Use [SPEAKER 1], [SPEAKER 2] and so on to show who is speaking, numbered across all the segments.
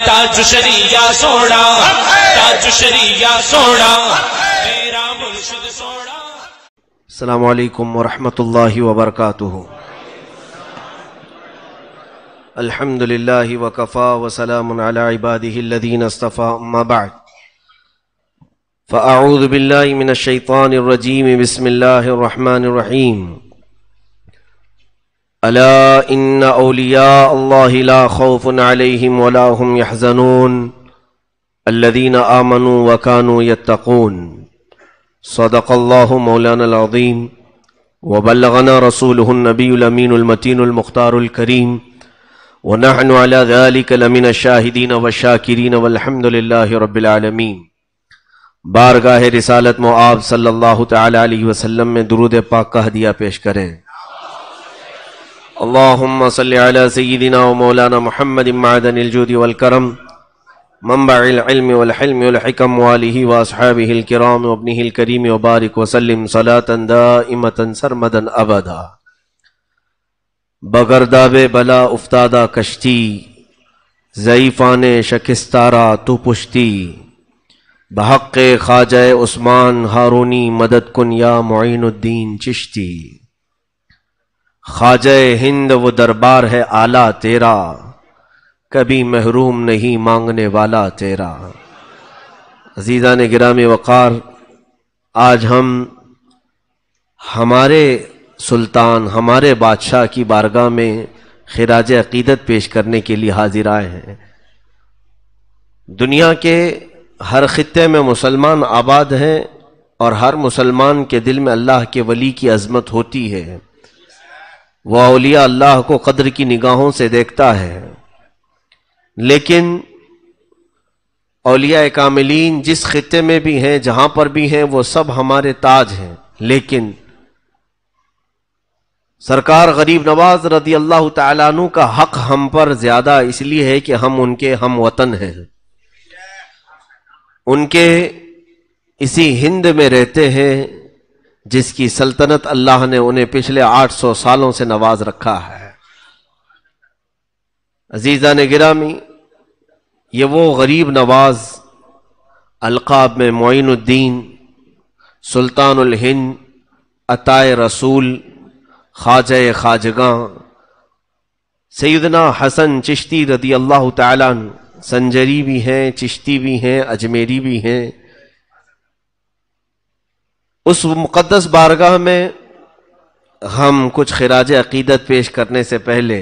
[SPEAKER 1] تاج شریعہ سوڑا تاج شریعہ سوڑا میرا مرشد سوڑا۔
[SPEAKER 2] السلام علیکم ورحمۃ اللہ وبرکاتہ۔ الحمد للہ وکفا وسلام علی عبادہ الذین اصطفى، اما بعد فاعوذ باللہ من الشیطان الرجیم، بسم اللہ الرحمن الرحیم۔ الا ان اولیاء اللہ لا خوف علیہم ولا هم يحزنون الذین آمنوا وكانوا يتقون۔ صدق اللہ مولانا العظیم وبلغنا رسولہ النبی الامین المتین المختار الکریم، ونحن على ذلك لمن الشاہدین والشاکرین والحمد للہ رب العالمین۔ بارگاہ رسالت معاب صلی اللہ تعالی علیہ وسلم میں درود پاک کا ہدیہ پیش کریں۔ اللہم صلی علی سیدنا و مولانا محمد معدن الجود والکرم، منبع العلم والحلم والحکم، والہ واصحابہ الکرام وابنہ الکریم، وبارک وسلم صلاة دائمة سرمدا ابدا۔ بگرداب بلا افتادہ کشتی، ضعیفان شکستارا تو پشتی، بحق خواجہ عثمان ہارونی مدد کن یا معین الدین چشتی۔ خواجہ ہند وہ دربار ہے اعلیٰ تیرا، کبھی محروم نہیں مانگنے والا تیرا۔ عزیزان گرامی وقار، آج ہم ہمارے سلطان، ہمارے بادشاہ کی بارگاہ میں خراج عقیدت پیش کرنے کے لیے حاضر آئے ہیں۔ دنیا کے ہر خطے میں مسلمان آباد ہیں، اور ہر مسلمان کے دل میں اللہ کے ولی کی عظمت ہوتی ہے۔ وہ اولیاء اللہ کو قدر کی نگاہوں سے دیکھتا ہے، لیکن اولیاء کاملین جس خطے میں بھی ہیں، جہاں پر بھی ہیں، وہ سب ہمارے تاج ہیں۔ لیکن سرکار غریب نواز رضی اللہ تعالیٰ عنہ کا حق ہم پر زیادہ اس لیے ہے کہ ہم ان کے ہم وطن ہیں، ان کے اسی ہند میں رہتے ہیں جس کی سلطنت اللہ نے انہیں پچھلے 800 سالوں سے نواز رکھا ہے۔ عزیزان گرامی، یہ وہ غریب نواز القاب میں معین الدین، سلطان الہند، عطائے رسول، خواجہ خواجگاں سیدنا حسن چشتی رضی اللہ تعالیٰ عنہ، سنجری بھی ہیں، چشتی بھی ہیں، اجمیری بھی ہیں۔ اس مقدس بارگاہ میں ہم کچھ خراج عقیدت پیش کرنے سے پہلے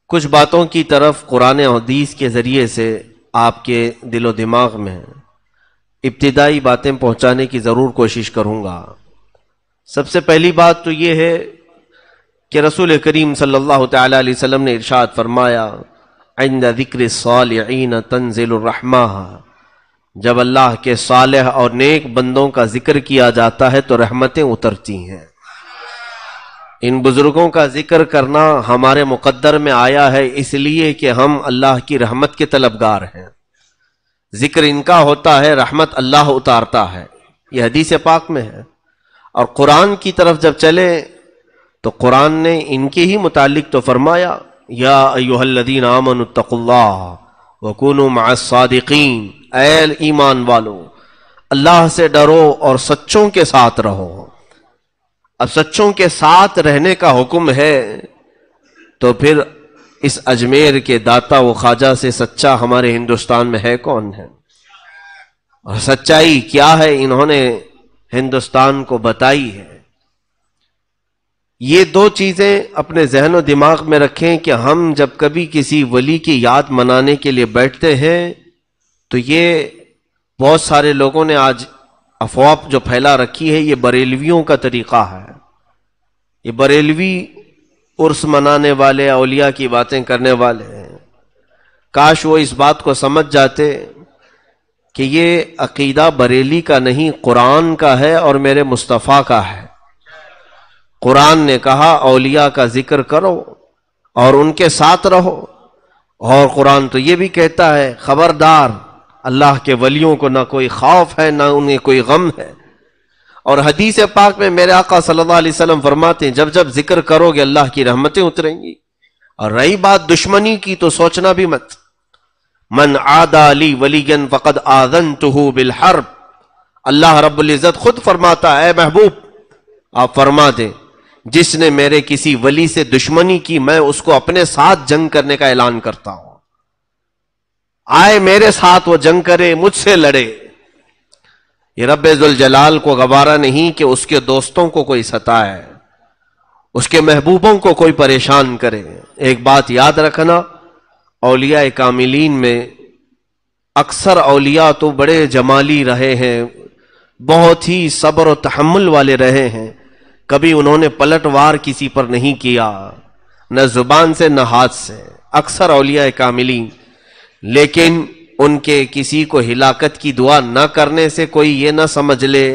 [SPEAKER 2] کچھ باتوں کی طرف قرآن و حدیث کے ذریعے سے آپ کے دل و دماغ میں ابتدائی باتیں پہنچانے کی ضرور کوشش کروں گا۔ سب سے پہلی بات تو یہ ہے کہ رسول کریم صلی اللہ تعالی علیہ وسلم نے ارشاد فرمایا، عند ذکر الصالحین تنزل الرحمہ۔ جب اللہ کے صالح اور نیک بندوں کا ذکر کیا جاتا ہے تو رحمتیں اترتی ہیں۔ ان بزرگوں کا ذکر کرنا ہمارے مقدر میں آیا ہے اس لیے کہ ہم اللہ کی رحمت کے طلبگار ہیں۔ ذکر ان کا ہوتا ہے، رحمت اللہ اتارتا ہے، یہ حدیث پاک میں ہے۔ اور قرآن کی طرف جب چلے تو قرآن نے ان کے ہی متعلق تو فرمایا، یا ایھا الذین آمنوا اتقوا اللہ وکونوا مع الصادقین۔ اے ایمان والو، اللہ سے ڈرو اور سچوں کے ساتھ رہو۔ اب سچوں کے ساتھ رہنے کا حکم ہے تو پھر اس اجمیر کے داتا و خواجہ سے سچا ہمارے ہندوستان میں ہے کون ہے؟ اور سچائی کیا ہے انہوں نے ہندوستان کو بتائی ہے۔ یہ دو چیزیں اپنے ذہن و دماغ میں رکھیں کہ ہم جب کبھی کسی ولی کی یاد منانے کے لیے بیٹھتے ہیں تو یہ بہت سارے لوگوں نے آج افواہ جو پھیلا رکھی ہے، یہ بریلویوں کا طریقہ ہے۔ یہ بریلوی عرس منانے والے، اولیاء کی باتیں کرنے والے ہیں۔ کاش وہ اس بات کو سمجھ جاتے کہ یہ عقیدہ بریلی کا نہیں، قرآن کا ہے اور میرے مصطفیٰ کا ہے۔ قرآن نے کہا اولیاء کا ذکر کرو اور ان کے ساتھ رہو، اور قرآن تو یہ بھی کہتا ہے خبردار، اللہ کے ولیوں کو نہ کوئی خوف ہے نہ انہیں کوئی غم ہے۔ اور حدیث پاک میں میرے آقا صلی اللہ علیہ وسلم فرماتے ہیں، جب جب ذکر کرو گے اللہ کی رحمتیں اتریں گی، اور رہی بات دشمنی کی تو سوچنا بھی مت. من عادى لي وليا فقد آذنته بالحرب. اللہ رب العزت خود فرماتا ہے اے محبوب آپ فرما دیں جس نے میرے کسی ولی سے دشمنی کی میں اس کو اپنے ساتھ جنگ کرنے کا اعلان کرتا ہوں. آئے میرے ساتھ وہ جنگ کرے، مجھ سے لڑے. یہ رب ذوالجلال کو گوارا نہیں کہ اس کے دوستوں کو کوئی ستائے، اس کے محبوبوں کو کوئی پریشان کرے. ایک بات یاد رکھنا، اولیاء کاملین میں اکثر اولیاء تو بڑے جمالی رہے ہیں، بہت ہی صبر و تحمل والے رہے ہیں. کبھی انہوں نے پلٹ وار کسی پر نہیں کیا، نہ زبان سے نہ ہاتھ سے، اکثر اولیاء کاملین. لیکن ان کے کسی کو ہلاکت کی دعا نہ کرنے سے کوئی یہ نہ سمجھ لے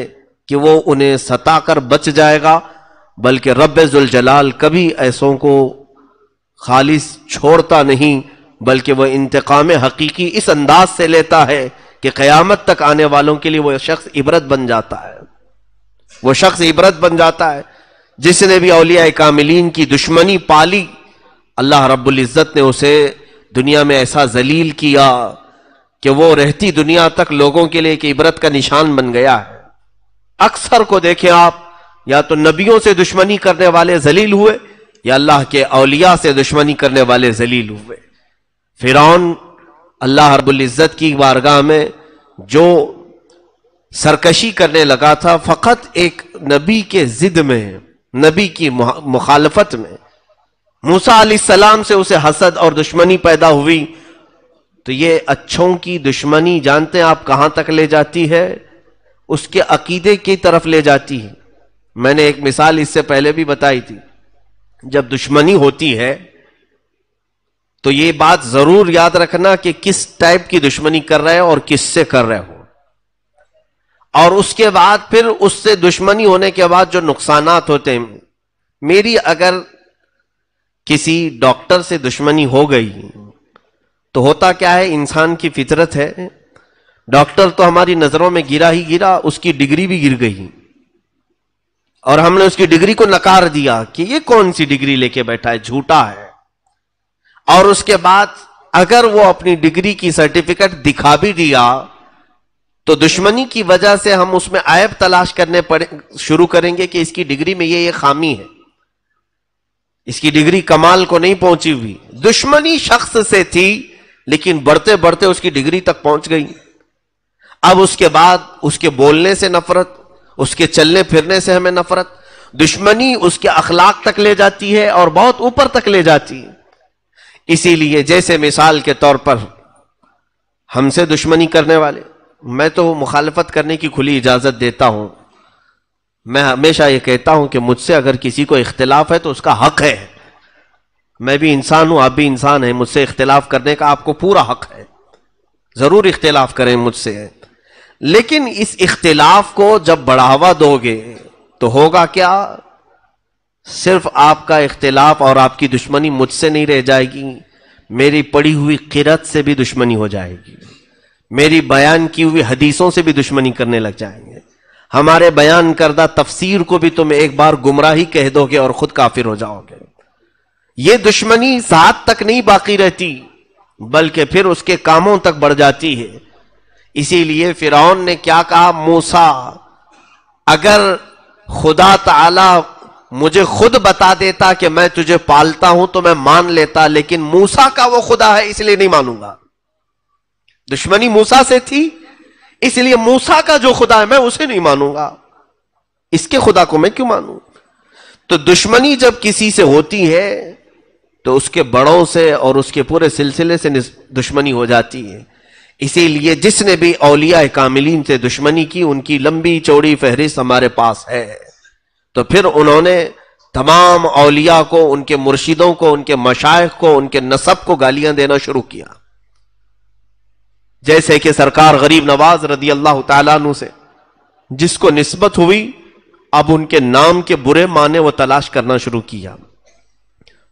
[SPEAKER 2] کہ وہ انہیں ستا کر بچ جائے گا، بلکہ رب ذوالجلال کبھی ایسوں کو خالص چھوڑتا نہیں، بلکہ وہ انتقام حقیقی اس انداز سے لیتا ہے کہ قیامت تک آنے والوں کے لیے وہ شخص عبرت بن جاتا ہے. وہ شخص عبرت بن جاتا ہے. جس نے بھی اولیاء کاملین کی دشمنی پالی، اللہ رب العزت نے اسے دنیا میں ایسا ذلیل کیا کہ وہ رہتی دنیا تک لوگوں کے لیے ایک عبرت کا نشان بن گیا ہے. اکثر کو دیکھیں آپ، یا تو نبیوں سے دشمنی کرنے والے ذلیل ہوئے یا اللہ کے اولیاء سے دشمنی کرنے والے ذلیل ہوئے. فرعون اللہ رب العزت کی بارگاہ میں جو سرکشی کرنے لگا تھا فقط ایک نبی کے ضد میں، نبی کی مخالفت میں، موسیٰ علیہ السلام سے اسے حسد اور دشمنی پیدا ہوئی. تو یہ اچھوں کی دشمنی جانتے ہیں آپ کہاں تک لے جاتی ہے؟ اس کے عقیدے کی طرف لے جاتی ہے. میں نے ایک مثال اس سے پہلے بھی بتائی تھی. جب دشمنی ہوتی ہے تو یہ بات ضرور یاد رکھنا کہ کس ٹائپ کی دشمنی کر رہے ہو اور کس سے کر رہے ہو، اور اس کے بعد پھر اس سے دشمنی ہونے کے بعد جو نقصانات ہوتے ہیں. میری اگر کسی ڈاکٹر سے دشمنی ہو گئی تو ہوتا کیا ہے، انسان کی فطرت ہے، ڈاکٹر تو ہماری نظروں میں گرا ہی گرا، اس کی ڈگری بھی گر گئی اور ہم نے اس کی ڈگری کو نکار دیا کہ یہ کون سی ڈگری لے کے بیٹھا ہے، جھوٹا ہے. اور اس کے بعد اگر وہ اپنی ڈگری کی سرٹیفکیٹ دکھا بھی دیا تو دشمنی کی وجہ سے ہم اس میں عیب تلاش کرنے شروع کریں گے کہ اس کی ڈگری میں یہ خامی ہے، اس کی ڈگری کمال کو نہیں پہنچی ہوئی. دشمنی شخص سے تھی لیکن بڑھتے بڑھتے اس کی ڈگری تک پہنچ گئی. اب اس کے بعد اس کے بولنے سے نفرت، اس کے چلنے پھرنے سے ہمیں نفرت. دشمنی اس کے اخلاق تک لے جاتی ہے اور بہت اوپر تک لے جاتی ہے. اسی لیے جیسے مثال کے طور پر ہم سے دشمنی کرنے والے، میں تو مخالفت کرنے کی کھلی اجازت دیتا ہوں. میں ہمیشہ یہ کہتا ہوں کہ مجھ سے اگر کسی کو اختلاف ہے تو اس کا حق ہے. میں بھی انسان ہوں، آپ بھی انسان ہیں، مجھ سے اختلاف کرنے کا آپ کو پورا حق ہے. ضرور اختلاف کریں مجھ سے، لیکن اس اختلاف کو جب بڑھاوا دو گے تو ہوگا کیا؟ صرف آپ کا اختلاف اور آپ کی دشمنی مجھ سے نہیں رہ جائے گی، میری پڑھی ہوئی قرأت سے بھی دشمنی ہو جائے گی، میری بیان کی ہوئی حدیثوں سے بھی دشمنی کرنے لگ جائیں گے. ہمارے بیان کردہ تفسیر کو بھی تم ایک بار گمراہی کہہ دو گے اور خود کافر ہو جاؤ گے. یہ دشمنی ذات تک نہیں باقی رہتی بلکہ پھر اس کے کاموں تک بڑھ جاتی ہے. اسی لیے فرعون نے کیا کہا، موسیٰ اگر خدا تعالی مجھے خود بتا دیتا کہ میں تجھے پالتا ہوں تو میں مان لیتا، لیکن موسیٰ کا وہ خدا ہے اس لیے نہیں مانوں گا. دشمنی موسیٰ سے تھی اس لیے موسیٰ کا جو خدا ہے میں اسے نہیں مانوں گا، اس کے خدا کو میں کیوں مانوں. تو دشمنی جب کسی سے ہوتی ہے تو اس کے بڑوں سے اور اس کے پورے سلسلے سے دشمنی ہو جاتی ہے. اسی لیے جس نے بھی اولیاء کاملین سے دشمنی کی ان کی لمبی چوڑی فہرست ہمارے پاس ہے. تو پھر انہوں نے تمام اولیاء کو، ان کے مرشدوں کو، ان کے مشائخ کو، ان کے نسب کو گالیاں دینا شروع کیا. جیسے کہ سرکار غریب نواز رضی اللہ تعالیٰ عنہ سے جس کو نسبت ہوئی، اب ان کے نام کے برے معنی وہ تلاش کرنا شروع کیا.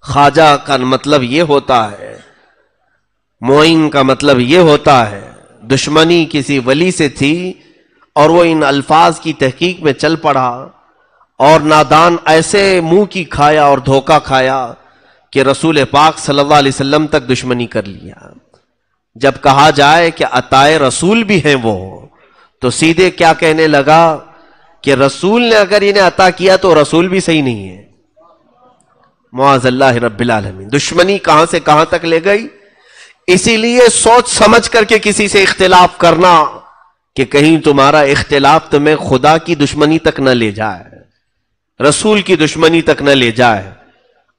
[SPEAKER 2] خواجہ کا مطلب یہ ہوتا ہے، معین کا مطلب یہ ہوتا ہے. دشمنی کسی ولی سے تھی اور وہ ان الفاظ کی تحقیق میں چل پڑا اور نادان ایسے منہ کی کھایا اور دھوکہ کھایا کہ رسول پاک صلی اللہ علیہ وسلم تک دشمنی کر لیا. جب کہا جائے کہ عطائے رسول بھی ہیں وہ، تو سیدھے کیا کہنے لگا کہ رسول نے اگر انہیں عطا کیا تو رسول بھی صحیح نہیں ہے. معاذ اللہ رب العالمین. دشمنی کہاں سے کہاں تک لے گئی. اسی لیے سوچ سمجھ کر کے کسی سے اختلاف کرنا کہ کہیں تمہارا اختلاف تمہیں خدا کی دشمنی تک نہ لے جائے، رسول کی دشمنی تک نہ لے جائے.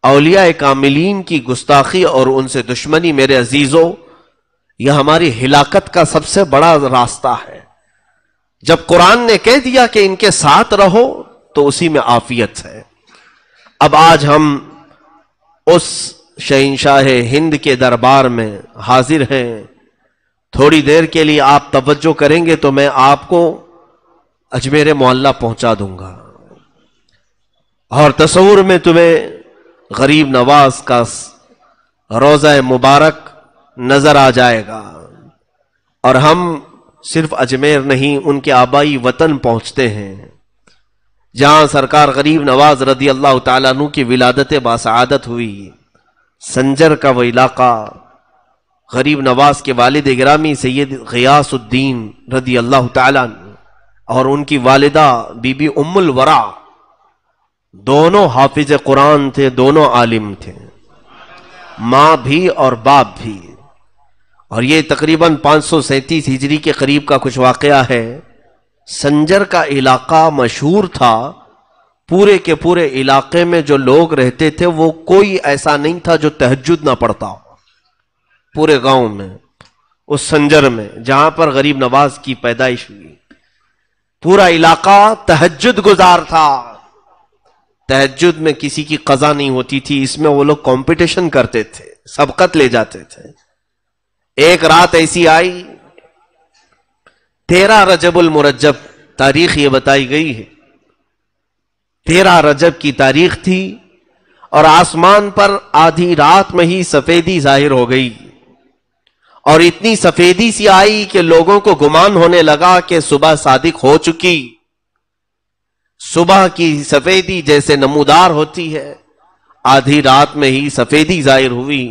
[SPEAKER 2] اولیاء کاملین کی گستاخی اور ان سے دشمنی میرے عزیزوں، یہ ہماری ہلاکت کا سب سے بڑا راستہ ہے. جب قرآن نے کہہ دیا کہ ان کے ساتھ رہو تو اسی میں عافیت ہے. اب آج ہم اس شہنشاہ ہند کے دربار میں حاضر ہیں. تھوڑی دیر کے لیے آپ توجہ کریں گے تو میں آپ کو اجمیر معلیٰ پہنچا دوں گا، اور تصور میں تمہیں غریب نواز کا روضہ مبارک نظر آ جائے گا. اور ہم صرف اجمیر نہیں، ان کے آبائی وطن پہنچتے ہیں جہاں سرکار غریب نواز رضی اللہ تعالیٰ عنہ کی ولادت باسعادت ہوئی. سنجر کا وہ علاقہ، غریب نواز کے والد گرامی سید غیاث الدین رضی اللہ تعالیٰ عنہ اور ان کی والدہ بی بی ام الورا، دونوں حافظ قرآن تھے، دونوں عالم تھے، ماں بھی اور باپ بھی. اور یہ تقریباً 537 ہجری کے قریب کا کچھ واقعہ ہے. سنجر کا علاقہ مشہور تھا، پورے کے پورے علاقے میں جو لوگ رہتے تھے وہ کوئی ایسا نہیں تھا جو تہجد نہ پڑھتا ہو. پورے گاؤں میں، اس سنجر میں جہاں پر غریب نواز کی پیدائش ہوئی، پورا علاقہ تہجد گزار تھا. تہجد میں کسی کی قضا نہیں ہوتی تھی، اس میں وہ لوگ کمپٹیشن کرتے تھے، سبقت لے جاتے تھے. ایک رات ایسی آئی، 13 رجب المرجب تاریخ یہ بتائی گئی ہے، 13 رجب کی تاریخ تھی، اور آسمان پر آدھی رات میں ہی سفیدی ظاہر ہو گئی. اور اتنی سفیدی سی آئی کہ لوگوں کو گمان ہونے لگا کہ صبح صادق ہو چکی. صبح کی سفیدی جیسے نمودار ہوتی ہے، آدھی رات میں ہی سفیدی ظاہر ہوئی.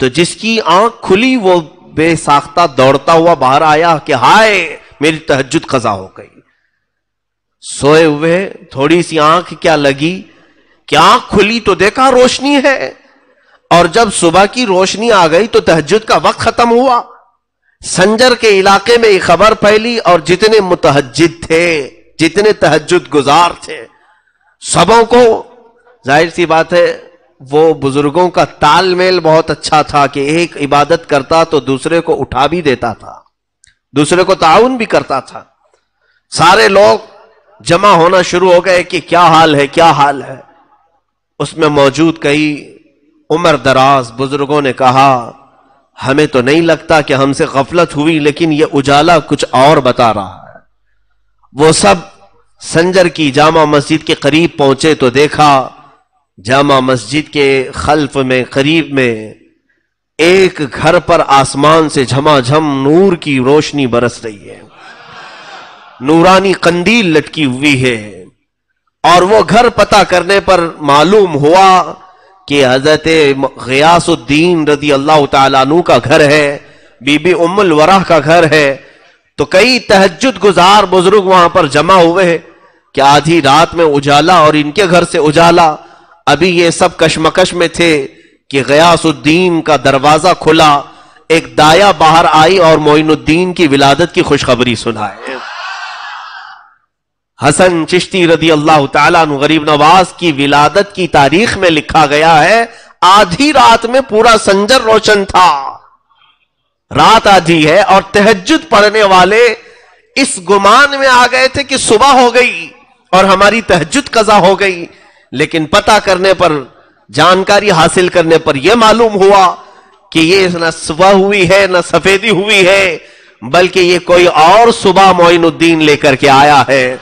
[SPEAKER 2] تو جس کی آنکھ کھلی وہ بے ساختہ دوڑتا ہوا باہر آیا کہ ہائے میری تہجد قضا ہو گئی. سوئے ہوئے تھوڑی سی آنکھ کیا لگی کہ آنکھ کھلی تو دیکھا روشنی ہے، اور جب صبح کی روشنی آ گئی تو تہجد کا وقت ختم ہوا. سنجر کے علاقے میں یہ خبر پھیلی، اور جتنے متہجد تھے، جتنے تہجد گزار تھے، سبوں کو ظاہر سی بات ہے وہ بزرگوں کا تال میل بہت اچھا تھا کہ ایک عبادت کرتا تو دوسرے کو اٹھا بھی دیتا تھا، دوسرے کو تعاون بھی کرتا تھا. سارے لوگ جمع ہونا شروع ہو گئے کہ کیا حال ہے، کیا حال ہے. اس میں موجود کئی عمر دراز بزرگوں نے کہا ہمیں تو نہیں لگتا کہ ہم سے غفلت ہوئی، لیکن یہ اجالا کچھ اور بتا رہا ہے. وہ سب سنجر کی جامع مسجد کے قریب پہنچے تو دیکھا جامع مسجد کے خلف میں قریب میں ایک گھر پر آسمان سے جھما جھم نور کی روشنی برس رہی ہے، نورانی قندیل لٹکی ہوئی ہے. اور وہ گھر پتہ کرنے پر معلوم ہوا کہ حضرت غیاث الدین رضی اللہ تعالیٰ عنہ کا گھر ہے، بی بی ام الورا کا گھر ہے. تو کئی تہجد گزار بزرگ وہاں پر جمع ہوئے کہ آدھی رات میں اجالا اور ان کے گھر سے اجالا. ابھی یہ سب کشمکش میں تھے کہ غیاث الدین کا دروازہ کھلا، ایک دایا باہر آئی اور معین الدین کی ولادت کی خوشخبری سنائے. حسن چشتی رضی اللہ تعالیٰ عنہ غریب نواز کی ولادت کی تاریخ میں لکھا گیا ہے آدھی رات میں پورا سنجر روشن تھا. رات آدھی ہے اور تہجد پڑھنے والے اس گمان میں آ گئے تھے کہ صبح ہو گئی اور ہماری تہجد قضا ہو گئی. لیکن پتہ کرنے پر، جانکاری حاصل کرنے پر یہ معلوم ہوا کہ یہ نہ صبح ہوئی ہے نہ سفیدی ہوئی ہے، بلکہ یہ کوئی اور صبح معین الدین لے کر کے آیا ہے.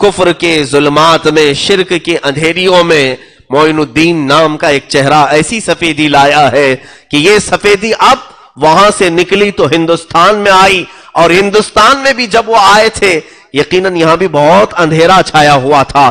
[SPEAKER 2] کفر کے ظلمات میں، شرک کے اندھیریوں میں معین الدین نام کا ایک چہرہ ایسی سفیدی لایا ہے کہ یہ سفیدی اب وہاں سے نکلی تو ہندوستان میں آئی. اور ہندوستان میں بھی جب وہ آئے تھے یقیناً یہاں بھی بہت اندھیرا چھایا ہوا تھا،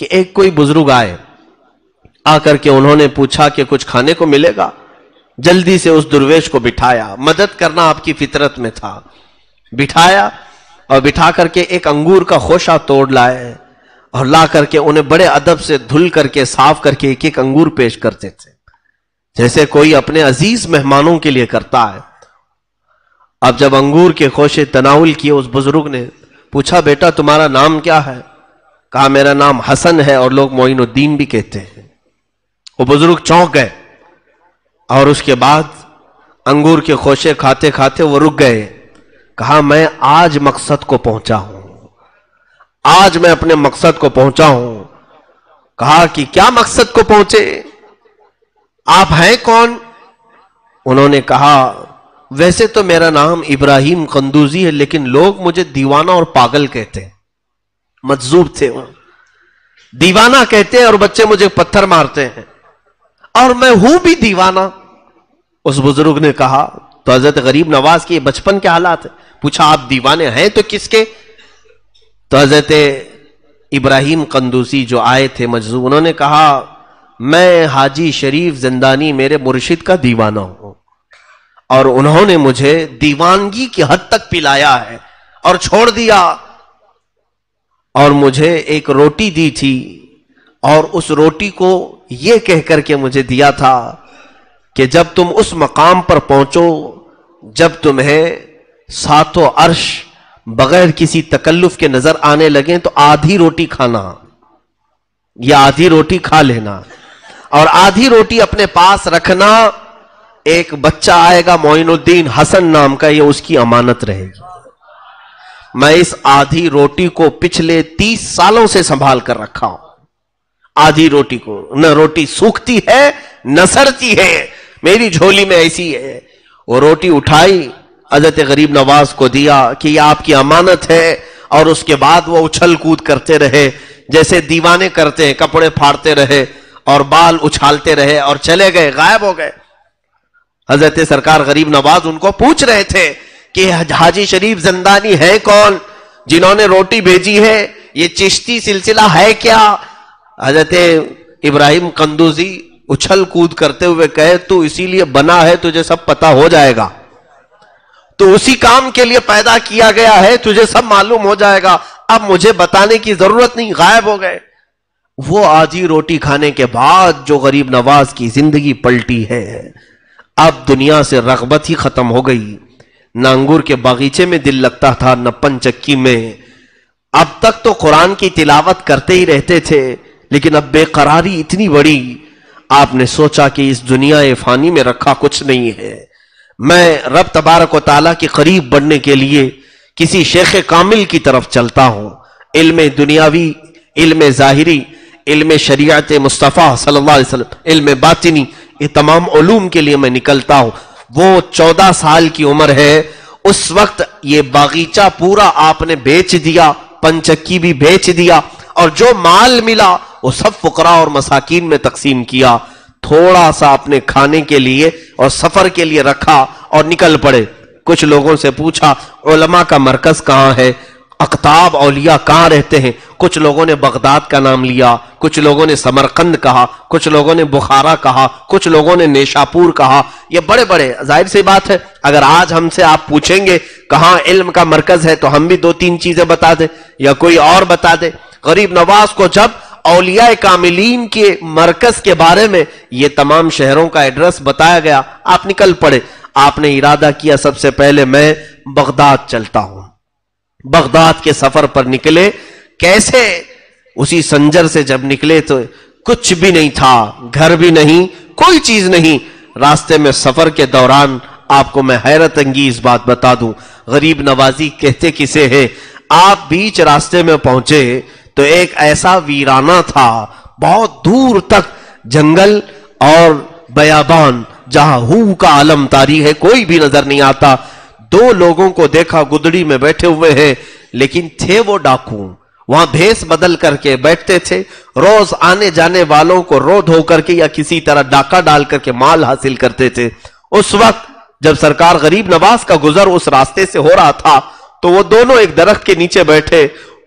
[SPEAKER 2] کہ ایک کوئی بزرگ آئے, آکر کے انہوں نے پوچھا کہ کچھ کھانے کو ملے گا. جلدی سے اس درویش کو بٹھایا, مدد کرنا آپ کی فطرت میں تھا. بٹھایا اور بٹھا کر کے ایک انگور کا خوشہ توڑ لائے اور لا کر کے انہیں بڑے ادب سے دھل کر کے صاف کر کے ایک ایک انگور پیش کرتے تھے, جیسے کوئی اپنے عزیز مہمانوں کے لیے کرتا ہے. اب جب انگور کے خوشے تناول کیے, اس بزرگ نے پوچھا بیٹا تمہارا نام کیا ہے؟ کہا میرا نام حسن ہے اور لوگ معین الدین بھی کہتے ہیں. وہ بزرگ چونک گئے اور اس کے بعد انگور کے خوشے کھاتے کھاتے وہ رک گئے. کہا میں آج مقصد کو پہنچا ہوں, آج میں اپنے مقصد کو پہنچا ہوں. کہا کہ کیا مقصد کو پہنچے؟ آپ ہیں کون؟ انہوں نے کہا ویسے تو میرا نام ابراہیم قندوزی ہے, لیکن لوگ مجھے دیوانہ اور پاگل کہتے ہیں. مجذوب تھے وہ, دیوانہ کہتے ہیں اور بچے مجھے پتھر مارتے ہیں, اور میں ہوں بھی دیوانہ. اس بزرگ نے کہا تو حضرت غریب نواز کے بچپن کے حالات ہیں. پوچھا آپ دیوانے ہیں تو کس کے؟ تو حضرت ابراہیم قندوسی جو آئے تھے مجذوب, انہوں نے کہا میں حاجی شریف زندانی میرے مرشد کا دیوانہ ہوں, اور انہوں نے مجھے دیوانگی کی حد تک پلایا ہے اور چھوڑ دیا, اور مجھے ایک روٹی دی تھی اور اس روٹی کو یہ کہہ کر کے مجھے دیا تھا کہ جب تم اس مقام پر پہنچو جب تمہیں ساتوں عرش بغیر کسی تکلف کے نظر آنے لگیں تو آدھی روٹی کھانا یا آدھی روٹی کھا لینا, اور آدھی روٹی اپنے پاس رکھنا. ایک بچہ آئے گا معین الدین حسن نام کا, یہ اس کی امانت رہے گی. میں اس آدھی روٹی کو پچھلے 30 سالوں سے سنبھال کر رکھا ہوں. آدھی روٹی کو, نہ روٹی سوکھتی ہے نہ سڑتی ہے, میری جھولی میں ایسی ہے. وہ روٹی اٹھائی, حضرت غریب نواز کو دیا کہ یہ آپ کی امانت ہے, اور اس کے بعد وہ اچھل کود کرتے رہے جیسے دیوانے کرتے ہیں, کپڑے پھاڑتے رہے اور بال اچھالتے رہے اور چلے گئے, غائب ہو گئے. حضرت سرکار غریب نواز ان کو پوچھ رہے تھے کہ حاجی شریف زندانی ہے کون جنہوں نے روٹی بھیجی ہے, یہ چشتی سلسلہ ہے کیا؟ حضرت ابراہیم قندوزی اچھل کود کرتے ہوئے کہے تو اسی لیے بنا ہے, تجھے سب پتا ہو جائے گا, تو اسی کام کے لیے پیدا کیا گیا ہے, تجھے سب معلوم ہو جائے گا, اب مجھے بتانے کی ضرورت نہیں. غائب ہو گئے. وہ آدھی روٹی کھانے کے بعد جو غریب نواز کی زندگی پلٹی ہے, اب دنیا سے رغبت ہی ختم ہو گئی. نہ انگور کے باغیچے میں دل لگتا تھا, نہ پنچکی میں. اب تک تو قرآن کی تلاوت کرتے ہی رہتے تھے, لیکن اب بے قراری اتنی بڑی, آپ نے سوچا کہ اس دنیا فانی میں رکھا کچھ نہیں ہے, میں رب تبارک و تعالیٰ کے قریب بڑھنے کے لیے کسی شیخ کامل کی طرف چلتا ہوں. علم دنیاوی, علم ظاہری, علم شریعت مصطفیٰ صلی اللہ علیہ وسلم, علم باطنی, یہ تمام علوم کے لیے میں نکلتا ہوں. وہ 14 سال کی عمر ہے, اس وقت یہ باغیچہ پورا آپ نے بیچ دیا, پنچکی بھی بیچ دیا, اور جو مال ملا وہ سب فقراء اور مساکین میں تقسیم کیا. تھوڑا سا اپنے کھانے کے لیے اور سفر کے لیے رکھا اور نکل پڑے. کچھ لوگوں سے پوچھا علماء کا مرکز کہاں ہے, اقطاب اولیاء کہاں رہتے ہیں؟ کچھ لوگوں نے بغداد کا نام لیا, کچھ لوگوں نے سمرقند کہا, کچھ لوگوں نے بخارا کہا, کچھ لوگوں نے نیشاپور کہا. یہ بڑے بڑے, ظاہر سی بات ہے اگر آج ہم سے آپ پوچھیں گے کہاں علم کا مرکز ہے تو ہم بھی 2-3 چیزیں بتا دیں یا کوئی اور بتا دے. غریب نواز کو جب اولیاء کاملین کے مرکز کے بارے میں یہ تمام شہروں کا ایڈریس بتایا گیا, آپ نکل پڑے. آپ نے ارادہ کیا سب سے پہلے میں بغداد چلتا ہوں. بغداد کے سفر پر نکلے. کیسے؟ اسی سنجر سے جب نکلے تو کچھ بھی نہیں تھا, گھر بھی نہیں, کوئی چیز نہیں. راستے میں سفر کے دوران آپ کو میں حیرت انگیز بات بتا دوں, غریب نوازی کہتے کسے ہیں, آپ بیچ راستے میں پہنچے تو ایک ایسا ویرانہ تھا, بہت دور تک جنگل اور بیابان, جہاں ہو کا عالم طاری ہے, کوئی بھی نظر نہیں آتا. 2 لوگوں کو دیکھا گدڑی میں بیٹھے ہوئے ہیں, لیکن تھے وہ ڈاکو, وہاں بھیس بدل کر کے بیٹھتے تھے, روز آنے جانے والوں کو رو دھو کر کے یا کسی طرح ڈاکہ ڈال کر کے مال حاصل کرتے تھے. اس وقت جب سرکار غریب نواز کا گزر اس راستے سے ہو رہا تھا تو وہ دونوں ایک درخت کے نیچے بیٹھے,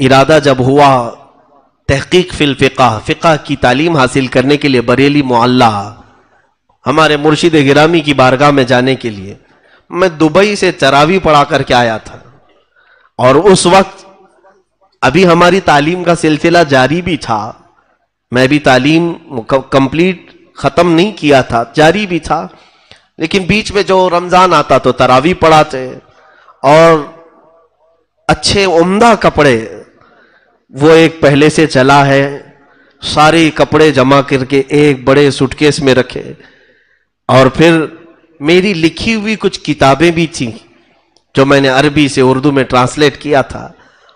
[SPEAKER 2] ارادہ جب ہوا تحقیق فی الفقہ، فقہ کی تعلیم حاصل کرنے کے لیے بریلی معلیٰ ہمارے مرشد گرامی کی بارگاہ میں جانے کے لیے، میں دبئی سے تراویح پڑھا کر کے آیا تھا، اور اس وقت ابھی ہماری تعلیم کا سلسلہ جاری بھی تھا، میں بھی تعلیم کمپلیٹ ختم نہیں کیا تھا، جاری بھی تھا، لیکن بیچ میں جو رمضان آتا تو تراویح پڑھاتے، اور اچھے عمدہ کپڑے وہ ایک پہلے سے چلا ہے، سارے کپڑے جمع کر کے ایک بڑے سوٹ کیس میں رکھے، اور پھر میری لکھی ہوئی کچھ کتابیں بھی تھیں جو میں نے عربی سے اردو میں ٹرانسلیٹ کیا تھا،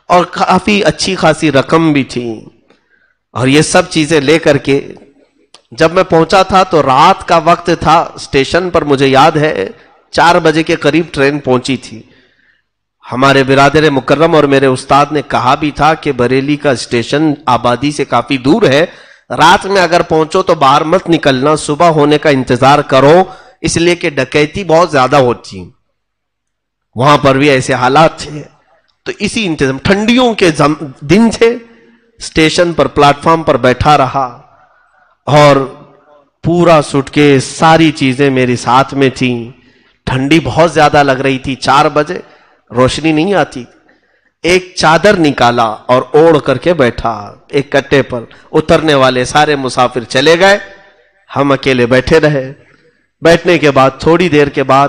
[SPEAKER 2] اور کافی اچھی خاصی رقم بھی تھی، اور یہ سب چیزیں لے کر کے جب میں پہنچا تھا تو رات کا وقت تھا، اسٹیشن پر مجھے یاد ہے 4 بجے کے قریب ٹرین پہنچی تھی۔ ہمارے برادر مکرم اور میرے استاد نے کہا بھی تھا کہ بریلی کا اسٹیشن آبادی سے کافی دور ہے، رات میں اگر پہنچو تو باہر مت نکلنا، صبح ہونے کا انتظار کرو، اس لیے کہ ڈکیتی بہت زیادہ ہوتی، وہاں پر بھی ایسے حالات تھے۔ تو اسی انتظام، ٹھنڈیوں کے دن تھے، اسٹیشن پر پلیٹ فارم پر بیٹھا رہا، اور پورا سوٹ کے ساری چیزیں میرے ساتھ میں تھیں، ٹھنڈی بہت زیادہ لگ رہی تھی، 4 بجے روشنی نہیں آتی، ایک چادر نکالا اور اوڑھ کر کے بیٹھا ایک کٹے پر، اترنے والے سارے مسافر چلے گئے، ہم اکیلے بیٹھے رہے۔ بیٹھنے کے بعد تھوڑی دیر کے بعد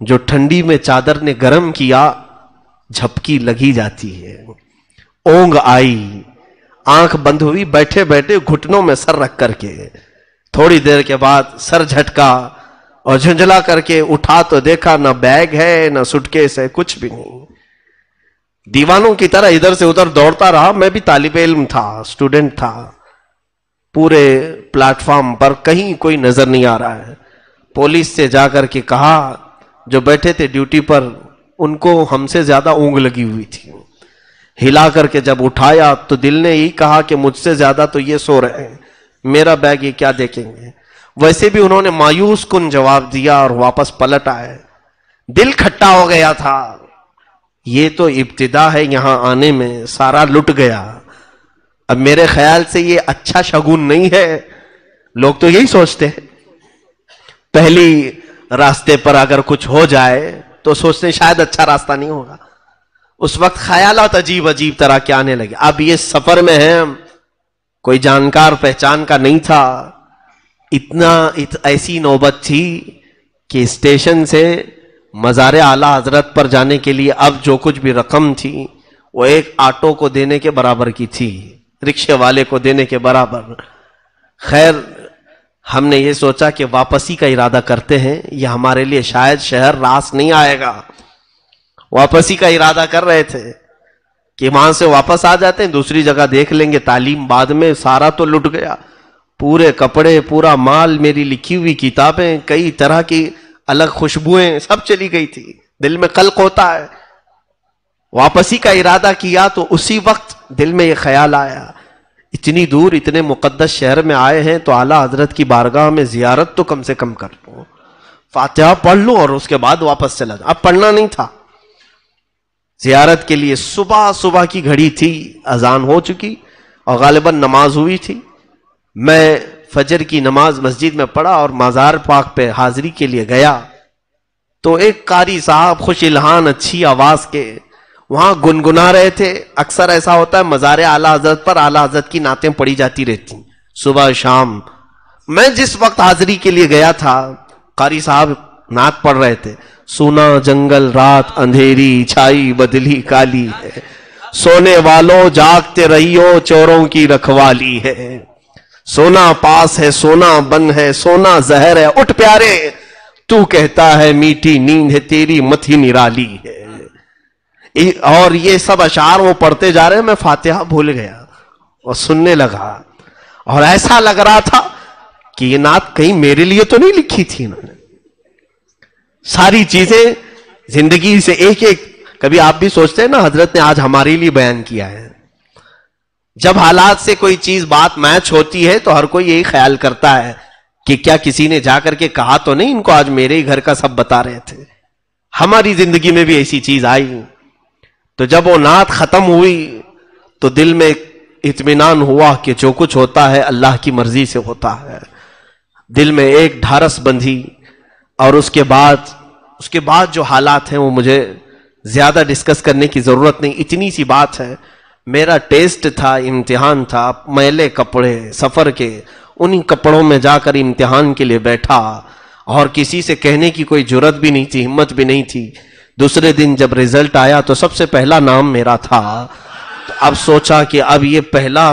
[SPEAKER 2] جو ٹھنڈی میں چادر نے گرم کیا، جھپکی لگی جاتی ہے، اونگ آئی، آنکھ بند ہوئی، بیٹھے بیٹھے گھٹنوں میں سر رکھ کر کے، تھوڑی دیر کے بعد سر جھٹکا اور جھنجھلا کر کے اٹھا تو دیکھا نہ بیگ ہے نہ سوٹ کیس ہے، کچھ بھی نہیں۔ دیوانوں کی طرح ادھر سے ادھر دوڑتا رہا، میں بھی طالب علم تھا، اسٹوڈنٹ تھا، پورے پلیٹ فارم پر کہیں کوئی نظر نہیں آ رہا ہے۔ پولیس سے جا کر کے کہا، جو بیٹھے تھے ڈیوٹی پر ان کو ہم سے زیادہ اونگ لگی ہوئی تھی، ہلا کر کے جب اٹھایا تو دل نے یہی کہا کہ مجھ سے زیادہ تو یہ سو رہے ہیں، میرا بیگ یہ کیا دیکھیں گے۔ ویسے بھی انہوں نے مایوس کن جواب دیا اور واپس پلٹ آئے، دل کھٹا ہو گیا تھا، یہ تو ابتدا ہے، یہاں آنے میں سارا لٹ گیا۔ اب میرے خیال سے یہ اچھا شگون نہیں ہے، لوگ تو یہی سوچتے ہیں، پہلی راستے پر اگر کچھ ہو جائے تو سوچتے ہیں شاید اچھا راستہ نہیں ہوگا۔ اس وقت خیالات عجیب عجیب طرح کے آنے لگے۔ اب یہ سفر میں ہے، کوئی جانکار پہچان کا نہیں تھا، ایسی نوبت تھی کہ اسٹیشن سے مزار اعلیٰ حضرت پر جانے کے لیے اب جو کچھ بھی رقم تھی وہ ایک آٹو کو دینے کے برابر کی تھی، رکشے والے کو دینے کے برابر۔ خیر ہم نے یہ سوچا کہ واپسی کا ارادہ کرتے ہیں، یہ ہمارے لیے شاید شہر راس نہیں آئے گا، واپسی کا ارادہ کر رہے تھے کہ وہاں سے واپس آ جاتے ہیں، دوسری جگہ دیکھ لیں گے، تعلیم بعد میں۔ سارا تو لٹ گیا، پورے کپڑے، پورا مال، میری لکھی ہوئی کتابیں، کئی طرح کی الگ خوشبوئیں، سب چلی گئی تھی۔ دل میں قلق ہوتا ہے۔ واپسی کا ارادہ کیا تو اسی وقت دل میں یہ خیال آیا، اتنی دور اتنے مقدس شہر میں آئے ہیں تو اعلیٰ حضرت کی بارگاہ میں زیارت تو کم سے کم کر لوں، فاتحہ پڑھ لوں اور اس کے بعد واپس چلا جاؤں۔ اب پڑھنا نہیں تھا، زیارت کے لیے صبح کی گھڑی تھی، اذان ہو چکی اور غالباً نماز ہوئی تھی۔ میں فجر کی نماز مسجد میں پڑھا اور مزار پاک پہ حاضری کے لیے گیا تو ایک قاری صاحب خوش الہان اچھی آواز کے وہاں گنگنا رہے تھے۔ اکثر ایسا ہوتا ہے مزار اعلیٰ حضرت پر اعلیٰ حضرت کی نعتیں پڑھی جاتی رہتی صبح شام۔ میں جس وقت حاضری کے لیے گیا تھا قاری صاحب نعت پڑھ رہے تھے، سونا جنگل رات اندھیری چھائی بدلی کالی ہے، سونے والوں جاگتے رہیو چوروں کی رکھوالی ہے، سونا پاس ہے سونا بن ہے سونا زہر ہے، اٹھ پیارے تو کہتا ہے میٹھی نیند ہے تیری متھی نرالی ہے۔ اور یہ سب اشعار وہ پڑھتے جا رہے ہیں، میں فاتحہ بھول گیا اور سننے لگا، اور ایسا لگ رہا تھا کہ یہ نعت کہیں میرے لیے تو نہیں لکھی تھی انہوں نے۔ ساری چیزیں زندگی سے ایک ایک، کبھی آپ بھی سوچتے ہیں نا حضرت نے آج ہمارے لیے بیان کیا ہے۔ جب حالات سے کوئی چیز بات میچ ہوتی ہے تو ہر کوئی یہی خیال کرتا ہے کہ کیا کسی نے جا کر کے کہا تو نہیں ان کو آج میرے ہی گھر کا سب بتا رہے تھے۔ ہماری زندگی میں بھی ایسی چیز آئی۔ تو جب وہ نعت ختم ہوئی تو دل میں اطمینان ہوا کہ جو کچھ ہوتا ہے اللہ کی مرضی سے ہوتا ہے. دل میں ایک ڈھارس بندھی. اور اس کے بعد جو حالات ہیں وہ مجھے زیادہ ڈسکس کرنے کی ضرورت نہیں. اتنی سی بات ہے، میرا ٹیسٹ تھا، امتحان تھا، میلے کپڑے سفر کے، انہی کپڑوں میں جا کر امتحان کے لیے بیٹھا اور کسی سے کہنے کی کوئی جرت بھی نہیں تھی، ہمت بھی نہیں تھی. دوسرے دن جب رزلٹ آیا تو سب سے پہلا نام میرا تھا. تو اب سوچا کہ اب یہ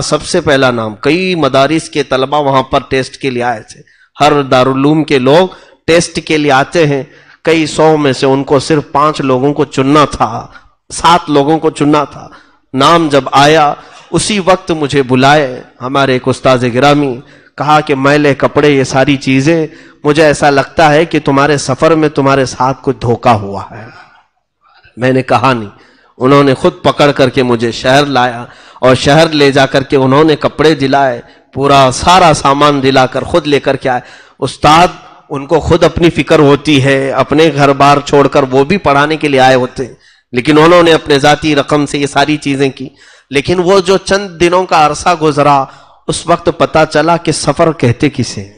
[SPEAKER 2] سب سے پہلا نام. کئی مدارس کے طلبہ وہاں پر ٹیسٹ کے لیے آئے تھے. ہر دارالعلوم کے لوگ ٹیسٹ کے لیے آتے ہیں. کئی 100 میں سے ان کو صرف 5 لوگوں کو چننا تھا، 7 لوگوں کو چننا تھا. نام جب آیا اسی وقت مجھے بلائے ہمارے ایک استاذ گرامی، کہا کہ میلے کپڑے یہ ساری چیزیں، مجھے ایسا لگتا ہے کہ تمہارے سفر میں تمہارے ساتھ کچھ دھوکا ہوا ہے. میں نے کہا نہیں. انہوں نے خود پکڑ کر کے مجھے شہر لایا اور شہر لے جا کر کے انہوں نے کپڑے دلائے، پورا سارا سامان دلا کر خود لے کر کے آئے. استاد ان کو خود اپنی فکر ہوتی ہے، اپنے گھر بار چھوڑ کر وہ بھی پڑھانے کے لیے آئے ہوتے ہیں، لیکن انہوں نے اپنے ذاتی رقم سے یہ ساری چیزیں کی. لیکن وہ جو چند دنوں کا عرصہ گزرا اس وقت پتا چلا کہ سفر کہتے کسے.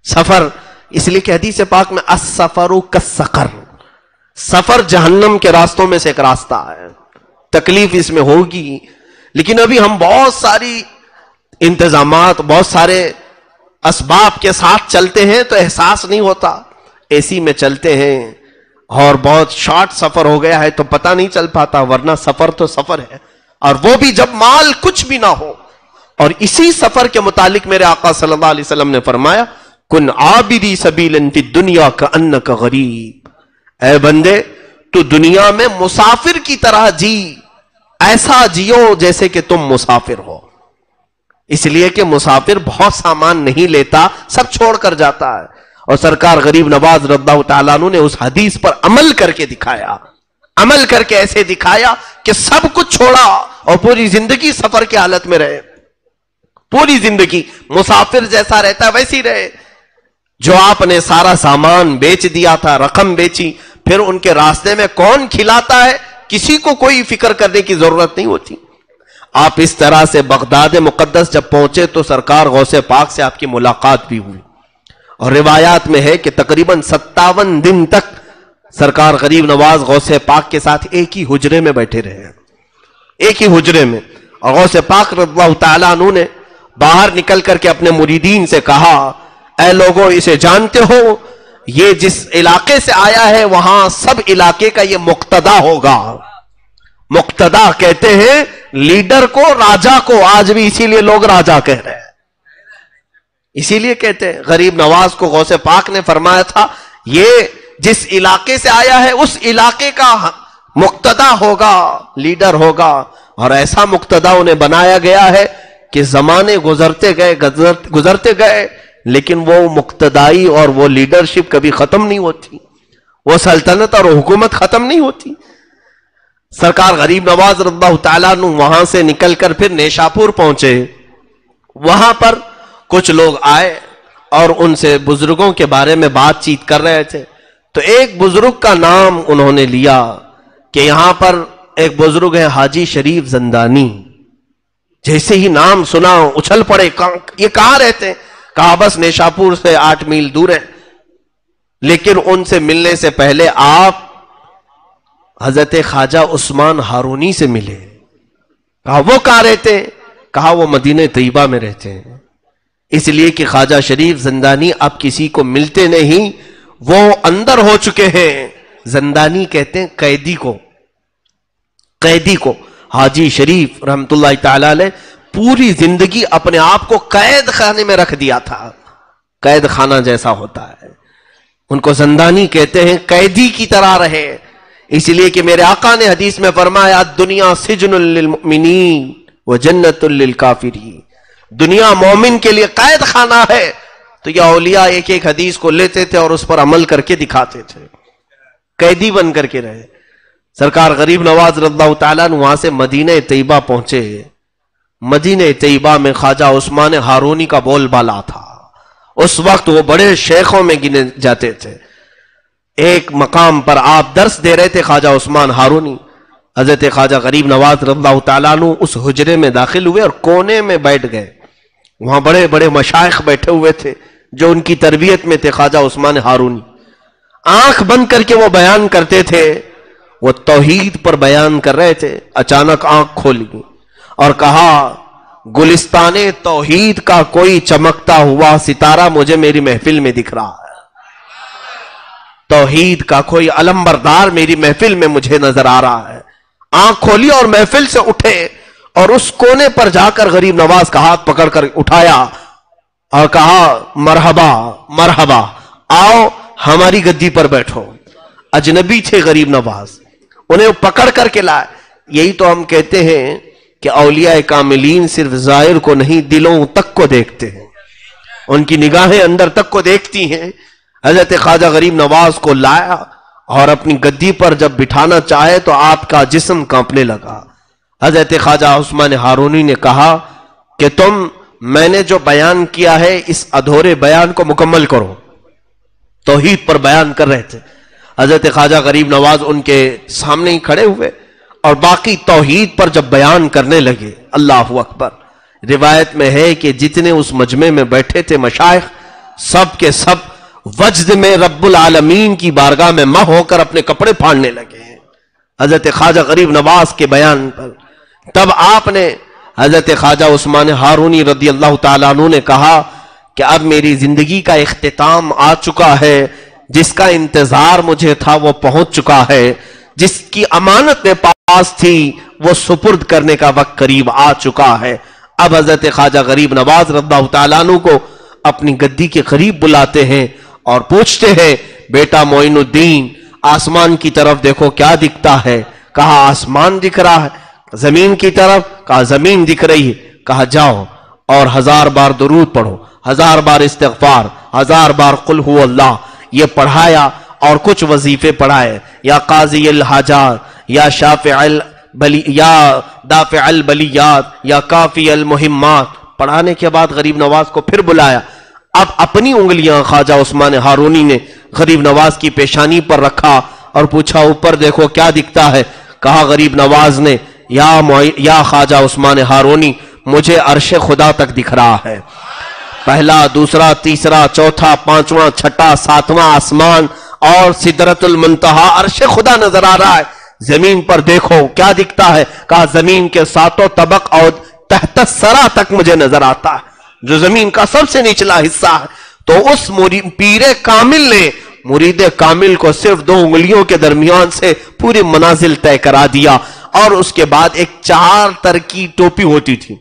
[SPEAKER 2] سفر اس لیے کہ حدیث پاک میں السفر کالسقر، سفر جہنم کے راستوں میں سے ایک راستہ ہے. تکلیف اس میں ہوگی، لیکن ابھی ہم بہت ساری انتظامات، بہت سارے اسباب کے ساتھ چلتے ہیں تو احساس نہیں ہوتا. اے سی میں چلتے ہیں اور بہت شارٹ سفر ہو گیا ہے تو پتہ نہیں چل پاتا، ورنہ سفر تو سفر ہے، اور وہ بھی جب مال کچھ بھی نہ ہو. اور اسی سفر کے متعلق میرے آقا صلی اللہ علیہ وسلم نے فرمایا کن عابدی سبیلا فی الدنیا کأنک غریب. اے بندے تو دنیا میں مسافر کی طرح جی، ایسا جیو جیسے کہ تم مسافر ہو. اس لیے کہ مسافر بہت سامان نہیں لیتا، سب چھوڑ کر جاتا ہے. اور سرکار غریب نواز رضی اللہ تعالیٰ عنہ نے اس حدیث پر عمل کر کے دکھایا. عمل کر کے ایسے دکھایا کہ سب کچھ چھوڑا اور پوری زندگی سفر کی حالت میں رہے. پوری زندگی مسافر جیسا رہتا ہے ویسی رہے. جو آپ نے سارا سامان بیچ دیا تھا، رقم بیچی، پھر ان کے راستے میں کون کھلاتا ہے کسی کو کوئی فکر کرنے کی ضرورت نہیں ہوتی. آپ اس طرح سے بغداد مقدس جب پہنچے تو سرکار غوث پاک سے آپ کی ملاقات بھی ہوئی. اور روایات میں ہے کہ تقریباً 57 دن تک سرکار غریب نواز غوث پاک کے ساتھ ایک ہی حجرے میں بیٹھے رہے، ایک ہی حجرے میں. اور غوث پاک رضی اللہ تعالیٰ عنہ نے باہر نکل کر کے اپنے مریدین سے کہا اے لوگوں اسے جانتے ہو، یہ جس علاقے سے آیا ہے وہاں سب علاقے کا یہ مقتدا ہوگا. مقتدا کہتے ہیں لیڈر کو، راجا کو. آج بھی اسی لیے لوگ راجا کہہ رہے ہیں، اسی لیے کہتے ہیں. غریب نواز کو غوث پاک نے فرمایا تھا یہ جس علاقے سے آیا ہے اس علاقے کا مقتدا ہوگا، لیڈر ہوگا. اور ایسا مقتدا انہیں بنایا گیا ہے کہ زمانے گزرتے گئے لیکن وہ مقتدائی اور وہ لیڈرشپ کبھی ختم نہیں ہوتی، وہ سلطنت اور حکومت ختم نہیں ہوتی. سرکار غریب نواز رضی اللہ تعالیٰ عنہ وہاں سے نکل کر پھر نیشاپور پہنچے. وہاں پر کچھ لوگ آئے اور ان سے بزرگوں کے بارے میں بات چیت کر رہے تھے. تو ایک بزرگ کا نام انہوں نے لیا کہ یہاں پر ایک بزرگ ہے حاجی شریف زندانی. جیسے ہی نام سنا اچھل پڑے، یہ کہاں رہتے ہیں؟ کہا بس نیشاپور سے 8 میل دور ہے. لیکن ان سے ملنے سے پہلے آپ حضرت خواجہ عثمان ہارونی سے ملے. کہا وہ کہاں رہتے ہیں؟ کہا وہ مدینہ طیبہ میں رہتے ہیں. اس لیے کہ خواجہ شریف زندانی اب کسی کو ملتے نہیں، وہ اندر ہو چکے ہیں. زندانی کہتے ہیں قیدی کو. قیدی کو حاجی شریف رحمت اللہ تعالی علیہ پوری زندگی اپنے آپ کو قید خانے میں رکھ دیا تھا. قید خانہ جیسا ہوتا ہے، ان کو زندانی کہتے ہیں. قیدی کی طرح رہے، اس لیے کہ میرے آقا نے حدیث میں فرمایا دنیا سجن للمؤمنین و جنت للکافرین. دنیا مومن کے لیے قید خانہ ہے. تو یہ اولیاء ایک ایک حدیث کو لیتے تھے اور اس پر عمل کر کے دکھاتے تھے، قیدی بن کر کے رہے. سرکار غریب نواز رضی اللہ تعالیٰ عنہ وہاں سے مدینہ طیبہ پہنچے. مدینہ طیبہ میں خواجہ عثمان ہارونی کا بول بالا تھا. اس وقت وہ بڑے شیخوں میں گنے جاتے تھے. ایک مقام پر آپ درس دے رہے تھے خواجہ عثمان ہارونی. حضرت خواجہ غریب نواز رضی اللہ تعالیٰ عنہ اس حجرے میں داخل ہوئے اور کونے میں بیٹھ گئے. وہاں بڑے بڑے مشائخ بیٹھے ہوئے تھے جو ان کی تربیت میں تھے. خواجہ عثمان ہارونی آنکھ بند کر کے وہ بیان کرتے تھے، وہ توحید پر بیان کر رہے تھے. اچانک آنکھ کھولی اور کہا گلستان توحید کا کوئی چمکتا ہوا ستارہ مجھے میری محفل میں دکھ رہا ہے، توحید کا کوئی علمبردار میری محفل میں مجھے نظر آ رہا ہے. آنکھ کھولی اور محفل سے اٹھے اور اس کونے پر جا کر غریب نواز کا ہاتھ پکڑ کر اٹھایا اور کہا مرحبا مرحبا، آؤ ہماری گدی پر بیٹھو. اجنبی تھے غریب نواز، انہیں پکڑ کر کے لائے. یہی تو ہم کہتے ہیں کہ اولیاء کاملین صرف ظاہر کو نہیں دلوں تک کو دیکھتے ہیں، ان کی نگاہیں اندر تک کو دیکھتی ہیں. حضرت خواجہ غریب نواز کو لایا اور اپنی گدی پر جب بٹھانا چاہے تو آپ کا جسم کانپنے لگا. حضرت خواجہ عثمان ہارونی نے کہا کہ تم میں نے جو بیان کیا ہے اس ادھورے بیان کو مکمل کرو. توحید پر بیان کر رہے تھے. حضرت خواجہ غریب نواز ان کے سامنے ہی کھڑے ہوئے اور باقی توحید پر جب بیان کرنے لگے. اللہ اکبر. روایت میں ہے کہ جتنے اس مجمع میں بیٹھے تھے مشائخ، سب کے سب وجد میں رب العالمین کی بارگاہ میں مہ ہو کر اپنے کپڑے پھاڑنے لگے ہیں حضرت خواجہ غریب نواز کے بیان پر. تب آپ نے حضرت خواجہ عثمان ہارونی رضی اللہ تعالیٰ عنہ نے کہا کہ اب میری زندگی کا اختتام آ چکا ہے، جس کا انتظار مجھے تھا وہ پہنچ چکا ہے، جس کی امانت میں پاس تھی وہ سپرد کرنے کا وقت قریب آ چکا ہے. اب حضرت خواجہ غریب نواز رضی اللہ تعالیٰ عنہ کو اپنی گدی کے قریب بلاتے ہیں اور پوچھتے ہیں بیٹا معین الدین آسمان کی طرف دیکھو کیا دکھتا ہے؟ کہا آسمان دکھ رہا ہے. زمین کی طرف؟ کہا زمین دکھ رہی ہے. کہا جاؤ اور 1000 بار درود پڑھو، 1000 بار استغفار، 1000 بار قل ہو اللہ. یہ پڑھایا اور کچھ وظیفے پڑھائے، یا قاضی الحاجات، یا شافع یا دافع البلیات، یا کافی المہمات. پڑھانے کے بعد غریب نواز کو پھر بلایا. اب اپنی انگلیاں خواجہ عثمان ہارونی نے غریب نواز کی پیشانی پر رکھا اور پوچھا اوپر دیکھو کیا دکھتا ہے؟ کہا غریب نواز نے یا خواجہ عثمان ہارونی مجھے عرش خدا تک دکھ رہا ہے. پہلا، دوسرا، تیسرا، چوتھا، پانچواں، چھٹا، ساتواں آسمان اور سدرۃ المنتہا عرش خدا نظر آ رہا ہے. زمین پر دیکھو کیا دکھتا ہے؟ کہا زمین کے 7 طبق اور تحت الثری تک مجھے نظر آتا ہے، جو زمین کا سب سے نچلا حصہ ہے. تو اس پیر کامل نے مرید کامل کو صرف 2 انگلیوں کے درمیان سے پوری منازل طے کرا دیا. اور اس کے بعد ایک 4 تر کی ٹوپی ہوتی تھی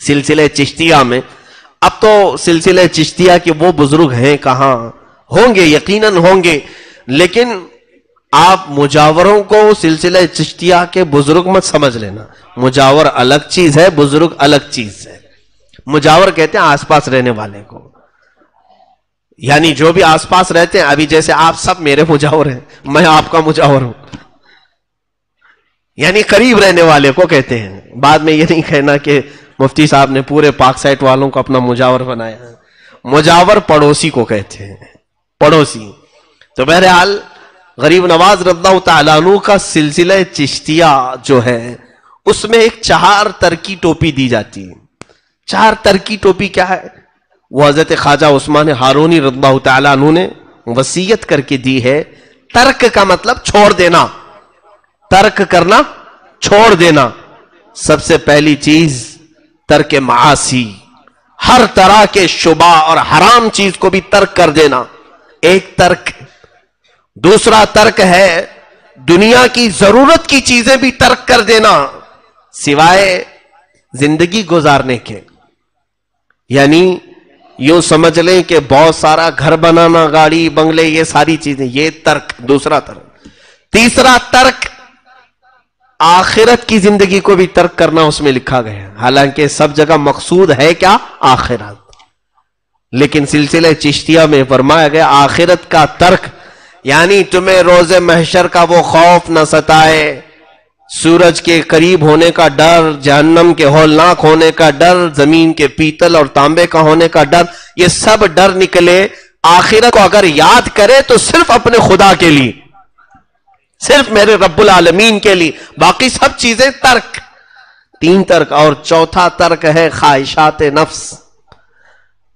[SPEAKER 2] سلسلہ چشتیہ میں. اب تو سلسلہ چشتیہ کے وہ بزرگ ہیں کہاں؟ ہوں گے، یقیناً ہوں گے، لیکن آپ مجاوروں کو سلسلہ چشتیہ کے بزرگ مت سمجھ لینا. مجاور الگ چیز ہے، بزرگ الگ چیز ہے. مجاور کہتے ہیں آس پاس رہنے والے کو، یعنی جو بھی آس پاس رہتے ہیں. ابھی جیسے آپ سب میرے مجاور ہیں، میں آپ کا مجاور ہوں، یعنی قریب رہنے والے کو کہتے ہیں. بعد میں یہ نہیں کہنا کہ مفتی صاحب نے پورے پاک سائٹ والوں کو اپنا مجاور بنایا ہے. مجاور پڑوسی کو کہتے ہیں، پڑوسی. تو بہرحال غریب نواز رضی اللہ تعالیٰ عنہ کا سلسلہ چشتیہ جو ہے اس میں ایک 4 تر کی ٹوپی دی جاتی ہے. 4 تر کی ٹوپی کیا ہے؟ وہ حضرت خواجہ عثمان ہارونی رضی اللہ تعالیٰ عنہ نے وصیت کر کے دی ہے. ترک کا مطلب چھوڑ دینا، ترک کرنا، چھوڑ دینا. سب سے پہلی چیز ترک معاصی، ہر طرح کے شبہ اور حرام چیز کو بھی ترک کر دینا، ایک ترک. دوسرا ترک ہے دنیا کی ضرورت کی چیزیں بھی ترک کر دینا سوائے زندگی گزارنے کے. یعنی یوں سمجھ لیں کہ بہت سارا گھر بنانا، گاڑی بنگلے، یہ ساری چیزیں، یہ ترک، دوسرا ترک. تیسرا ترک آخرت کی زندگی کو بھی ترک کرنا اس میں لکھا گیا. حالانکہ سب جگہ مقصود ہے کیا؟ آخرت. لیکن سلسلہ چشتیہ میں فرمایا گیا آخرت کا ترک، یعنی تمہیں روز محشر کا وہ خوف نہ ستائے، سورج کے قریب ہونے کا ڈر، جہنم کے ہولناک ہونے کا ڈر، زمین کے پیتل اور تانبے کا ہونے کا ڈر، یہ سب ڈر نکلے. آخرت کو اگر یاد کرے تو صرف اپنے خدا کے لیے، صرف میرے رب العالمین کے لیے، باقی سب چیزیں ترک. 3 ترک، اور چوتھا ترک ہے خواہشات نفس.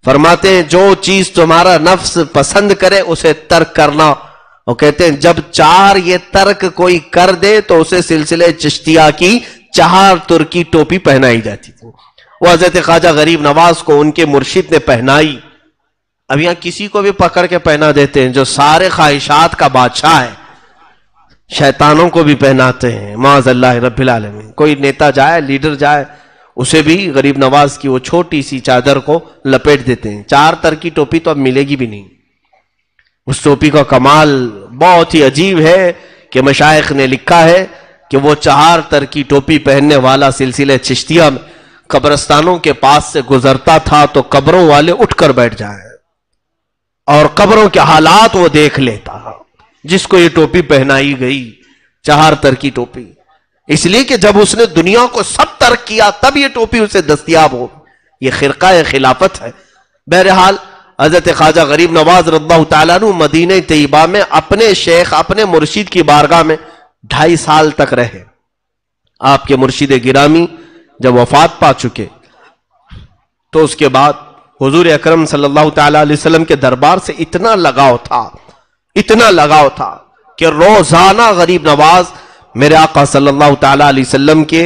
[SPEAKER 2] فرماتے ہیں جو چیز تمہارا نفس پسند کرے اسے ترک کرنا. وہ کہتے ہیں جب 4 یہ ترک کوئی کر دے تو اسے سلسلے چشتیہ کی 4 ترکی ٹوپی پہنائی جاتی تھی. وہ حضرت خواجہ غریب نواز کو ان کے مرشد نے پہنائی. اب یہاں کسی کو بھی پکڑ کے پہنا دیتے ہیں جو سارے خواہشات کا بادشاہ ہے. شیطانوں کو بھی پہناتے ہیں معاذ اللہ رب العالمین. کوئی نیتا جائے، لیڈر جائے، اسے بھی غریب نواز کی وہ چھوٹی سی چادر کو لپیٹ دیتے ہیں. 4 تر کی ٹوپی تو اب ملے گی بھی نہیں. اس ٹوپی کا کمال بہت ہی عجیب ہے کہ مشائخ نے لکھا ہے کہ وہ 4 تر کی ٹوپی پہننے والا سلسلے چشتیہ میں قبرستانوں کے پاس سے گزرتا تھا تو قبروں والے اٹھ کر بیٹھ جائیں اور قبروں کے حالات وہ دیکھ لیتا جس کو یہ ٹوپی پہنائی گئی. 4 تر کی ٹوپی، اس لیے کہ جب اس نے دنیا کو سب ترک کیا تب یہ ٹوپی اسے دستیاب ہو. یہ خرقہ خلافت ہے. بہرحال حضرت خواجہ غریب نواز رضی اللہ تعالیٰ عنہ مدینہ طیبہ میں اپنے شیخ، اپنے مرشد کی بارگاہ میں 2.5 سال تک رہے. آپ کے مرشد گرامی جب وفات پا چکے تو اس کے بعد حضور اکرم صلی اللہ تعالیٰ علیہ وسلم کے دربار سے اتنا لگاؤ تھا کہ روزانہ غریب نواز میرے آقا صلی اللہ تعالیٰ علیہ وسلم کے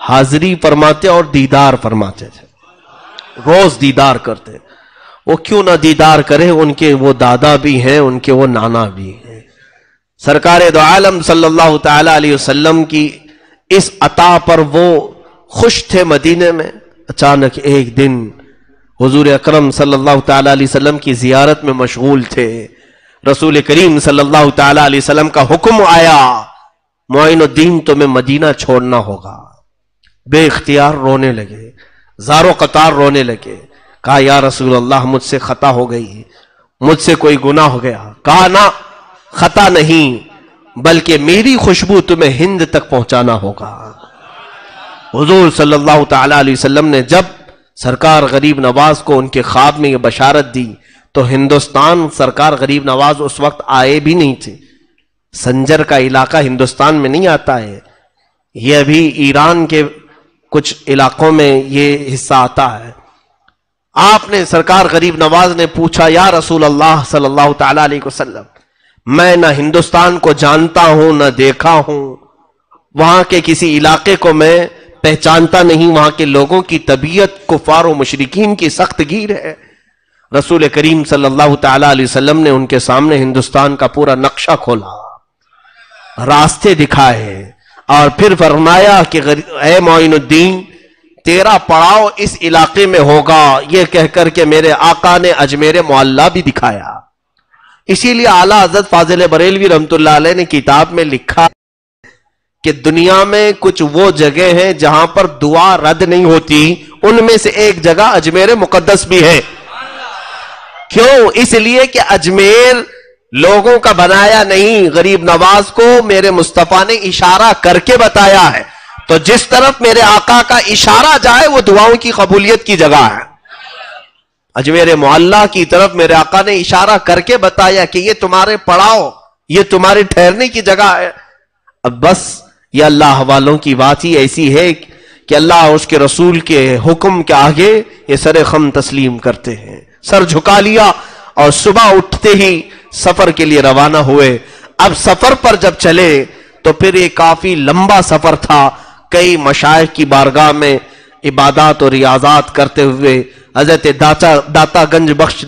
[SPEAKER 2] حاضری فرماتے اور دیدار فرماتے تھے. روز دیدار کرتے. وہ کیوں نہ دیدار کرے، ان کے وہ دادا بھی ہیں، ان کے وہ نانا بھی ہیں. سرکار دو عالم صلی اللہ تعالیٰ علیہ وسلم کی اس عطا پر وہ خوش تھے. مدینے میں اچانک ایک دن حضور اکرم صلی اللہ تعالیٰ علیہ وسلم کی زیارت میں مشغول تھے. رسول کریم صلی اللہ تعالیٰ علیہ وسلم کا حکم آیا، معین الدین تمہیں مدینہ چھوڑنا ہوگا. بے اختیار رونے لگے، زارو قطار رونے لگے. کہا یا رسول اللہ مجھ سے خطا ہو گئی، مجھ سے کوئی گناہ ہو گیا. کہا نہ، خطا نہیں، بلکہ میری خوشبو تمہیں ہند تک پہنچانا ہوگا. حضور صلی اللہ تعالیٰ علیہ وسلم نے جب سرکار غریب نواز کو ان کے خواب میں یہ بشارت دی تو ہندوستان سرکار غریب نواز اس وقت آئے بھی نہیں تھے. سنجر کا علاقہ ہندوستان میں نہیں آتا ہے، یہ ابھی ایران کے کچھ علاقوں میں یہ حصہ آتا ہے. آپ نے سرکار غریب نواز نے پوچھا یا رسول اللہ صلی اللہ تعالیٰ علیہ وسلم، میں نہ ہندوستان کو جانتا ہوں نہ دیکھا ہوں، وہاں کے کسی علاقے کو میں پہچانتا نہیں، وہاں کے لوگوں کی طبیعت کفار و مشرکین کی سخت گیر ہے. رسول کریم صلی اللہ تعالیٰ علیہ وسلم نے ان کے سامنے ہندوستان کا پورا نقشہ کھولا، راستے دکھائے اور پھر فرمایا کہ اے معین الدین تیرا پڑاؤ اس علاقے میں ہوگا. یہ کہہ کر کے میرے آقا نے اجمیر معلیٰ بھی دکھایا. اسی لیے اعلیٰ حضرت فاضل بریلوی رحمت اللہ علیہ نے کتاب میں لکھا کہ دنیا میں کچھ وہ جگہ ہیں جہاں پر دعا رد نہیں ہوتی، ان میں سے ایک جگہ اجمیر مقدس بھی ہے. کیوں؟ اس لیے کہ اجمیر لوگوں کا بنایا نہیں، غریب نواز کو میرے مصطفیٰ نے اشارہ کر کے بتایا ہے. تو جس طرف میرے آقا کا اشارہ جائے وہ دعاؤں کی قبولیت کی جگہ ہے. اجمیر معلیٰ کی طرف میرے آقا نے اشارہ کر کے بتایا کہ یہ تمہارے پڑاؤ، یہ تمہارے ٹھہرنے کی جگہ ہے. اب بس یہ اللہ والوں کی بات ہی ایسی ہے کہ اللہ اور اس کے رسول کے حکم کے آگے یہ سر خم تسلیم کرتے ہیں. سر جھکا لیا اور صبح اٹھتے ہی سفر کے لیے روانہ ہوئے. اب سفر پر جب چلے تو پھر یہ کافی لمبا سفر تھا. کئی مشائخ کی بارگاہ میں عبادات اور ریاضات کرتے ہوئے حضرت داتا گنج بخش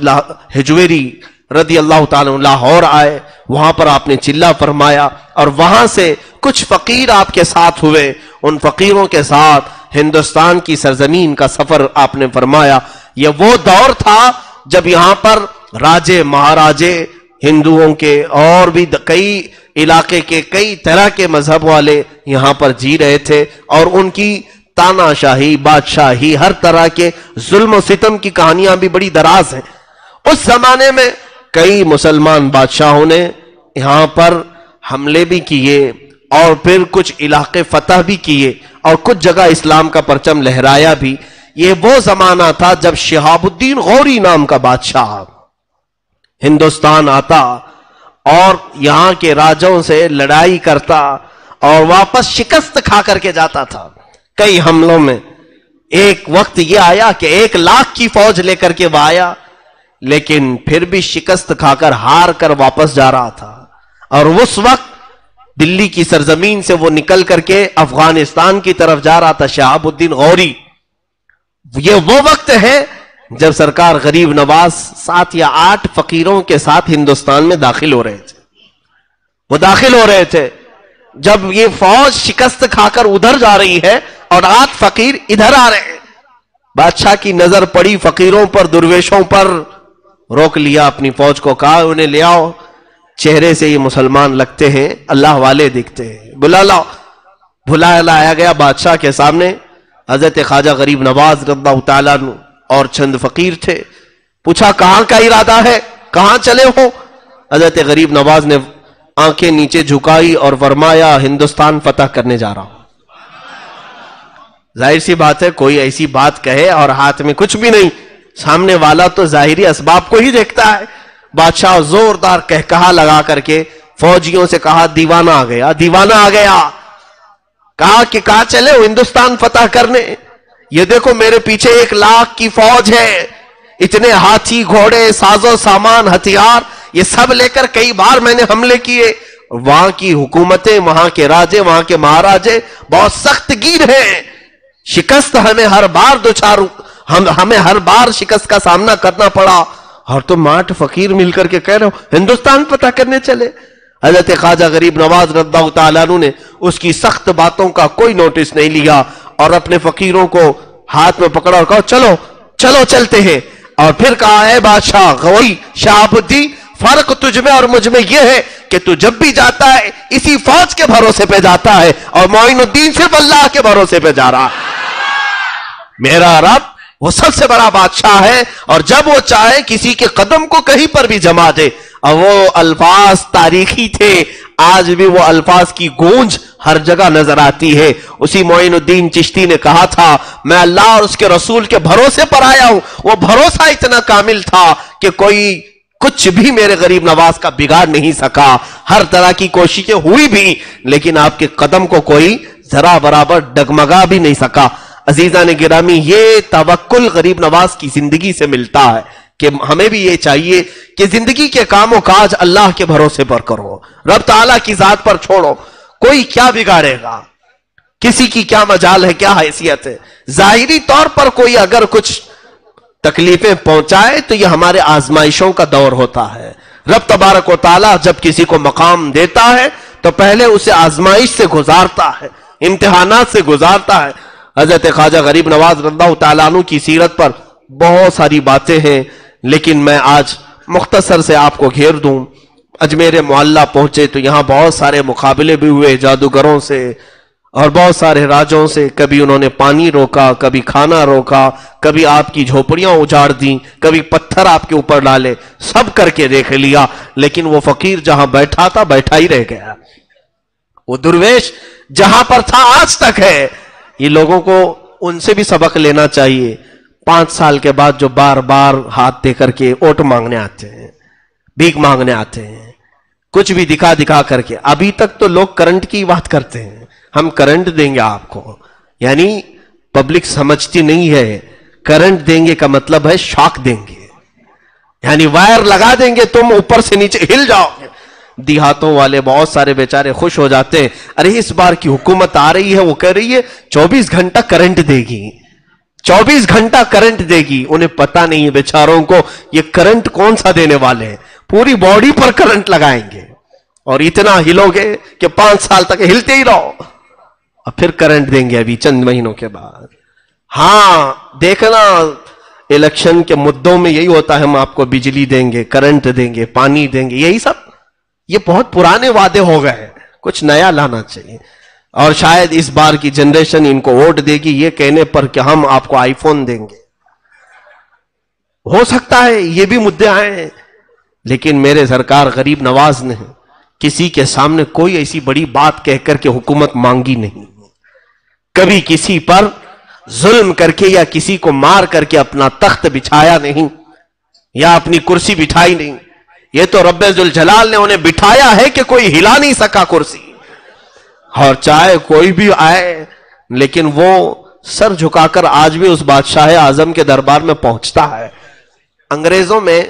[SPEAKER 2] ہجویری رضی اللہ تعالیٰ لاہور آئے. وہاں پر آپ نے چلہ فرمایا اور وہاں سے کچھ فقیر آپ کے ساتھ ہوئے. ان فقیروں کے ساتھ ہندوستان کی سرزمین کا سفر آپ نے فرمایا. یہ وہ دور تھا جب یہاں پر راجے مہاراجے ہندوؤں کے اور بھی کئی علاقے کے کئی طرح کے مذہب والے یہاں پر جی رہے تھے اور ان کی تانا شاہی، بادشاہی، ہر طرح کے ظلم و ستم کی کہانیاں بھی بڑی دراز ہیں. اس زمانے میں کئی مسلمان بادشاہوں نے یہاں پر حملے بھی کیے اور پھر کچھ علاقے فتح بھی کیے اور کچھ جگہ اسلام کا پرچم لہرایا بھی. یہ وہ زمانہ تھا جب شہاب الدین غوری نام کا بادشاہ ہندوستان آتا اور یہاں کے راجوں سے لڑائی کرتا اور واپس شکست کھا کر کے جاتا تھا کئی حملوں میں. ایک وقت یہ آیا کہ 1 لاکھ کی فوج لے کر کے وہ آیا, لیکن پھر بھی شکست کھا کر ہار کر واپس جا رہا تھا. اور اس وقت دلی کی سرزمین سے وہ نکل کر کے افغانستان کی طرف جا رہا تھا شہاب الدین غوری. یہ وہ وقت ہے جب سرکار غریب نواز 7 یا 8 فقیروں کے ساتھ ہندوستان میں داخل ہو رہے تھے. وہ داخل ہو رہے تھے جب یہ فوج شکست کھا کر ادھر جا رہی ہے اور 8 فقیر ادھر آ رہے ہیں. بادشاہ کی نظر پڑی فقیروں پر, درویشوں پر, روک لیا اپنی فوج کو, کہا انہیں لے آؤ, چہرے سے یہ مسلمان لگتے ہیں, اللہ والے دکھتے ہیں, بلا لاؤ. بلایا لایا گیا بادشاہ کے سامنے. حضرت خواجہ غریب نواز رضی اللہ تعالیٰ عنہ اور چند فقیر تھے. پوچھا کہاں کا ارادہ ہے, کہاں چلے ہو؟ حضرت غریب نواز نے آنکھیں نیچے جھکائی اور فرمایا ہندوستان فتح کرنے جا رہا ہوں. ظاہر سی بات ہے کوئی ایسی بات کہے اور ہاتھ میں کچھ بھی نہیں, سامنے والا تو ظاہری اسباب کو ہی دیکھتا ہے. بادشاہ زوردار کہا لگا کر کے فوجیوں سے کہا دیوانہ آ گیا, دیوانہ آ گیا. کہا کہ کہاں چلے ہو ہندوستان فتح کرنے؟ یہ دیکھو میرے پیچھے 1 لاکھ کی فوج ہے, اتنے ہاتھی گھوڑے ساز و سامان ہتھیار یہ سب لے کر کئی بار میں نے حملے کیے. وہاں کی حکومتیں, وہاں کے راجے, وہاں کے مہاراجے بہت سخت گیر ہیں. شکست ہمیں ہر بار ہمیں ہر بار شکست کا سامنا کرنا پڑا, اور تم 8 فقیر مل کر کے کہہ رہے ہو ہندوستان فتح کرنے چلے. حضرت خواجہ غریب نواز رضی اللہ تعالیٰ عنہ نے اس کی سخت باتوں کا کوئی نوٹس نہیں لیا اور اپنے فقیروں کو ہاتھ میں پکڑا اور کہا چلو چلو چلتے ہیں. اور پھر کہا ہے بادشاہ غوری شہاب الدین, فرق تجھ میں اور مجھ میں یہ ہے کہ تو جب بھی جاتا ہے اسی فوج کے بھروسے پہ جاتا ہے, اور معین الدین صرف اللہ کے بھروسے پہ جا رہا ہے. میرا رب وہ سب سے بڑا بادشاہ ہے, اور جب وہ چاہے کسی کے قدم کو کہیں پر بھی جما دے. اور وہ الفاظ تاریخی تھے, آج بھی وہ الفاظ کی گونج ہر جگہ نظر آتی ہے. اسی معین الدین چشتی نے کہا تھا میں اللہ اور اس کے رسول کے بھروسے پر آیا ہوں. وہ بھروسہ اتنا کامل تھا کہ کوئی کچھ بھی میرے غریب نواز کا بگاڑ نہیں سکا. ہر طرح کی کوششیں ہوئی بھی, لیکن آپ کے قدم کو کوئی ذرا برابر ڈگمگا بھی نہیں سکا. عزیزان گرامی, یہ توکل غریب نواز کی زندگی سے ملتا ہے کہ ہمیں بھی یہ چاہیے کہ زندگی کے کام و کاج اللہ کے بھروسے پر کرو, رب تعالیٰ کی ذات پر چھوڑو. کوئی کیا بگاڑے گا, کسی کی کیا مجال ہے, کیا حیثیت ہے. ظاہری طور پر کوئی اگر کچھ تکلیفیں پہنچائے تو یہ ہمارے آزمائشوں کا دور ہوتا ہے. رب تبارک و تعالیٰ جب کسی کو مقام دیتا ہے تو پہلے اسے آزمائش سے گزارتا ہے, امتحانات سے گزارتا ہے. حضرت خواجہ غریب نواز رضی اللہ تعالیٰ عنہ کی سیرت پر بہت ساری باتیں ہیں, لیکن میں آج مختصر سے آپ کو گھیر دوں. اجمیر معلیٰ پہنچے تو یہاں بہت سارے مقابلے بھی ہوئے جادوگروں سے اور بہت سارے راجوں سے. کبھی انہوں نے پانی روکا, کبھی کھانا روکا, کبھی آپ کی جھوپڑیاں اجاڑ دیں, کبھی پتھر آپ کے اوپر ڈالے, سب کر کے دیکھ لیا. لیکن وہ فقیر جہاں بیٹھا تھا بیٹھا ہی رہ گیا, وہ درویش جہاں پر تھا آج تک ہے. یہ لوگوں کو ان سے بھی سبق لینا چاہیے. 5 سال کے بعد جو بار بار ہاتھ دے کر کے اوٹ مانگنے آتے ہیں, بھیک مانگنے آتے ہیں, کچھ بھی دکھا دکھا کر کے. ابھی تک تو لوگ کرنٹ کی بات کرتے ہیں, ہم کرنٹ دیں گے آپ کو, یعنی پبلک سمجھتی نہیں ہے کرنٹ دیں گے کا مطلب ہے شاک دیں گے, یعنی وائر لگا دیں گے, تم اوپر سے نیچے ہل جاؤ گے. دیہاتوں والے بہت سارے بیچارے خوش ہو جاتے ہیں, ارے اس بار کی حکومت آ رہی ہے, وہ کہہ رہی ہے 24 گھنٹہ کرنٹ دے گی, 24 گھنٹہ کرنٹ دے گی. انہیں پتا نہیں ہے بیچاروں کو یہ کرنٹ کون سا دینے والے ہیں, پوری باڈی پر کرنٹ لگائیں گے اور اتنا ہلو گے کہ 5 سال تک ہلتے ہی رہو, اور پھر کرنٹ دیں گے ابھی چند مہینوں کے بعد. ہاں دیکھنا الیکشن کے مدوں میں یہی ہوتا ہے, ہم آپ کو بجلی دیں گے, کرنٹ دیں گے, پانی دیں گے, یہی سب. یہ بہت پرانے وعدے ہو گئے, کچھ نیا لانا چاہیے. اور شاید اس بار کی جنریشن ان کو ووٹ دے گی یہ کہنے پر کہ ہم آپ کو آئی فون دیں گے. ہو سکتا ہے یہ بھی مدعے آئے ہیں, لیکن میرے سرکار غریب نواز نے کسی کے سامنے کوئی ایسی بڑی بات کہہ کر کے حکومت مانگی نہیں. کبھی کسی پر ظلم کر کے یا کسی کو مار کر کے اپنا تخت بچھایا نہیں یا اپنی کرسی بٹھائی نہیں. یہ تو رب ذل جلال نے انہیں بٹھایا ہے کہ کوئی ہلا نہیں سکا کرسی، اور چاہے کوئی بھی آئے لیکن وہ سر جھکا کر آج بھی اس بادشاہ اعظم کے دربار میں پہنچتا ہے۔ انگریزوں میں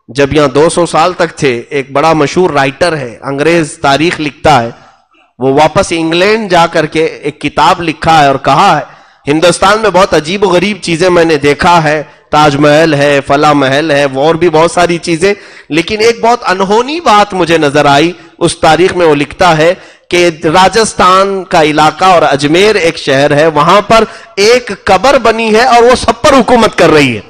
[SPEAKER 2] جب یہاں 200 سال تک تھے، ایک بڑا مشہور رائٹر ہے، انگریز تاریخ لکھتا ہے، وہ واپس انگلینڈ جا کر کے ایک کتاب لکھا ہے اور کہا ہے ہندوستان میں بہت عجیب و غریب چیزیں میں نے دیکھا ہے، تاج محل ہے، فلاں محل ہے، اور بھی بہت ساری چیزیں، لیکن ایک بہت انہونی بات مجھے نظر آئی۔ اس تاریخ میں وہ لکھتا ہے کہ راجستھان کا علاقہ اور اجمیر ایک شہر ہے، وہاں پر ایک قبر بنی ہے اور وہ سب پر حکومت کر رہی ہے۔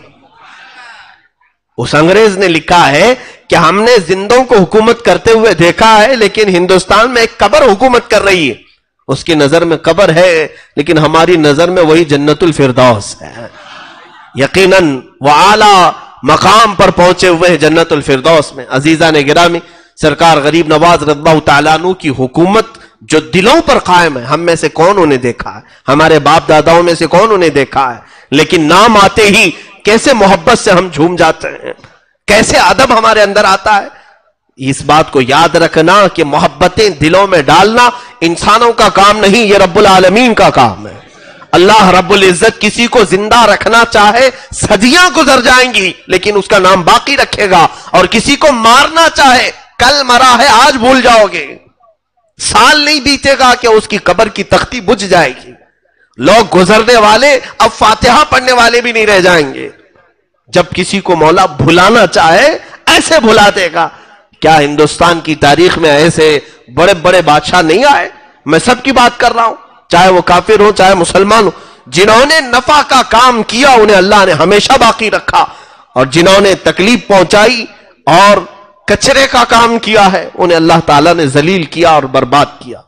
[SPEAKER 2] اس انگریز نے لکھا ہے کہ ہم نے زندوں کو حکومت کرتے ہوئے دیکھا ہے، لیکن ہندوستان میں ایک قبر حکومت کر رہی ہے۔ اس کی نظر میں قبر ہے، لیکن ہماری نظر میں وہی جنت الفردوس ہے۔ یقیناً وہ اعلیٰ مقام پر پہنچے ہوئے ہیں جنت الفردوس میں۔ عزیزان گرامی، سرکار غریب نواز رضی اللہ تعالیٰ عنہ کی حکومت جو دلوں پر قائم ہے، ہم میں سے کون انہیں دیکھا ہے؟ ہمارے باپ داداؤں میں سے کون انہیں دیکھا ہے؟ لیکن نام آتے ہی کیسے محبت سے ہم جھوم جاتے ہیں، کیسے ادب ہمارے اندر آتا ہے۔ اس بات کو یاد رکھنا کہ محبتیں دلوں میں ڈالنا انسانوں کا کام نہیں، یہ رب العالمین کا کام ہے۔ اللہ رب العزت کسی کو زندہ رکھنا چاہے، صدیاں گزر جائیں گی لیکن اس کا نام باقی رکھے گا، اور کسی کو مارنا چاہے، کل مرا ہے آج بھول جاؤ گے، سال نہیں بیتے گا کہ اس کی قبر کی تختی بجھ جائے گی۔ لوگ گزرنے والے اب فاتحہ پڑھنے والے بھی نہیں رہ جائیں گے۔ جب کسی کو مولا بھلانا چاہے ایسے بھلا دے گا۔ کیا ہندوستان کی تاریخ میں ایسے بڑے بڑے بادشاہ نہیں آئے؟ میں سب کی بات کر رہا ہوں، چاہے وہ کافر ہو چاہے مسلمان ہو، جنہوں نے نفع کا کام کیا انہیں اللہ نے ہمیشہ باقی رکھا، اور جنہوں نے تکلیف پہنچائی اور کچرے کا کام کیا ہے انہیں اللہ تعالیٰ نے ذلیل کیا اور برباد کیا۔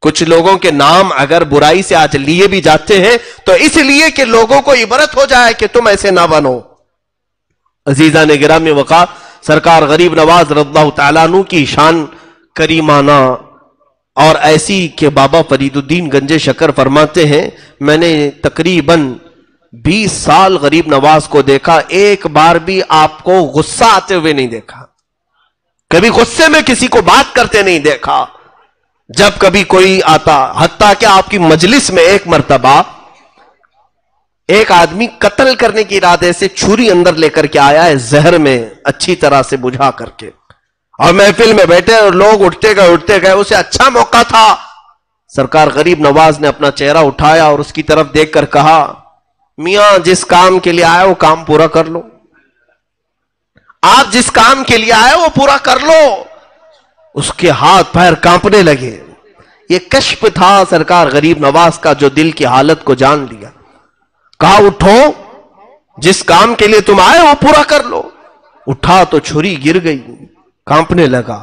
[SPEAKER 2] کچھ لوگوں کے نام اگر برائی سے آج لیے بھی جاتے ہیں تو اس لیے کہ لوگوں کو عبرت ہو جائے کہ تم ایسے نہ بنو۔ عزیزان گرامی وقار، سرکار غریب نواز رضی اللہ تعالیٰ عنہ کی شان کریمانہ اور ایسی کہ بابا فرید الدین گنج شکر فرماتے ہیں میں نے تقریباً 20 سال غریب نواز کو دیکھا، ایک بار بھی آپ کو غصہ آتے ہوئے نہیں دیکھا، کبھی غصے میں کسی کو بات کرتے نہیں دیکھا۔ جب کبھی کوئی آتا، حتیٰ کہ آپ کی مجلس میں ایک مرتبہ ایک آدمی قتل کرنے کی ارادے سے چھری اندر لے کر کے آیا ہے، زہر میں اچھی طرح سے بجھا کر کے، اور محفل میں بیٹھے اور لوگ اٹھتے گئے، اسے اچھا موقع تھا۔ سرکار غریب نواز نے اپنا چہرہ اٹھایا اور اس کی طرف دیکھ کر کہا، میاں جس کام کے لیے آئے وہ کام پورا کر لو، آپ جس کام کے لیے آئے وہ پورا کر لو۔ اس کے ہاتھ پیر کانپنے لگے۔ یہ کشف تھا سرکار غریب نواز کا جو دل کی حالت کو جان لیا۔ کہا اٹھو، جس کام کے لیے تم آئے وہ پورا کر لو۔ اٹھا تو چھری گر گئی، کانپنے لگا،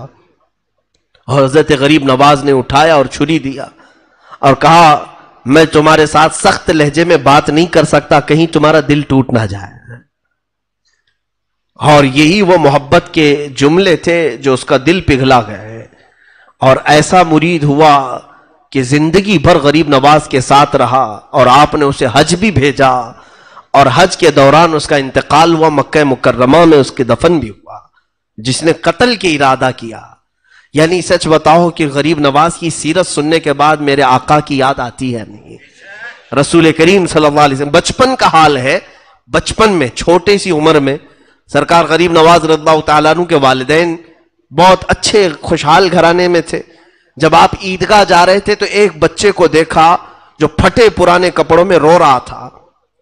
[SPEAKER 2] اور حضرت غریب نواز نے اٹھایا اور چھری دیا اور کہا میں تمہارے ساتھ سخت لہجے میں بات نہیں کر سکتا، کہیں تمہارا دل ٹوٹ نہ جائے۔ اور یہی وہ محبت کے جملے تھے جو اس کا دل پگھلا گئے، اور ایسا مرید ہوا کہ زندگی بھر غریب نواز کے ساتھ رہا، اور آپ نے اسے حج بھی بھیجا، اور حج کے دوران اس کا انتقال ہوا، مکہ مکرمہ میں اس کے دفن بھی ہوا۔ جس نے قتل کی ارادہ کیا، یعنی سچ بتاؤ کہ غریب نواز کی سیرت سننے کے بعد میرے آقا کی یاد آتی ہے نہیں؟ رسول کریم صلی اللہ علیہ وسلم، بچپن کا حال ہے، بچپن میں چھوٹے سی عمر میں سرکار غریب نواز رضی اللہ تعالیٰ عنہ کے والدین بہت اچھے خوشحال گھرانے میں تھے۔ جب آپ عیدگاہ جا رہے تھے تو ایک بچے کو دیکھا جو پھٹے پرانے کپڑوں میں رو رہا تھا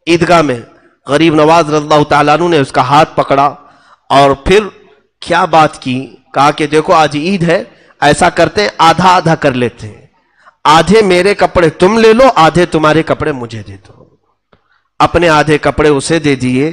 [SPEAKER 2] عیدگاہ میں۔ غریب نواز رضی اللہ تعالیٰ عنہ نے اس کا ہاتھ پکڑا اور پھر کیا بات کی، کہا کہ دیکھو آج عید ہے، ایسا کرتے ہیں آدھا آدھا کر لیتے ہیں، آدھے میرے کپڑے تم لے لو، آدھے تمہارے کپڑے مجھے دے دو۔ اپنے آدھے کپڑے اسے دے دیے،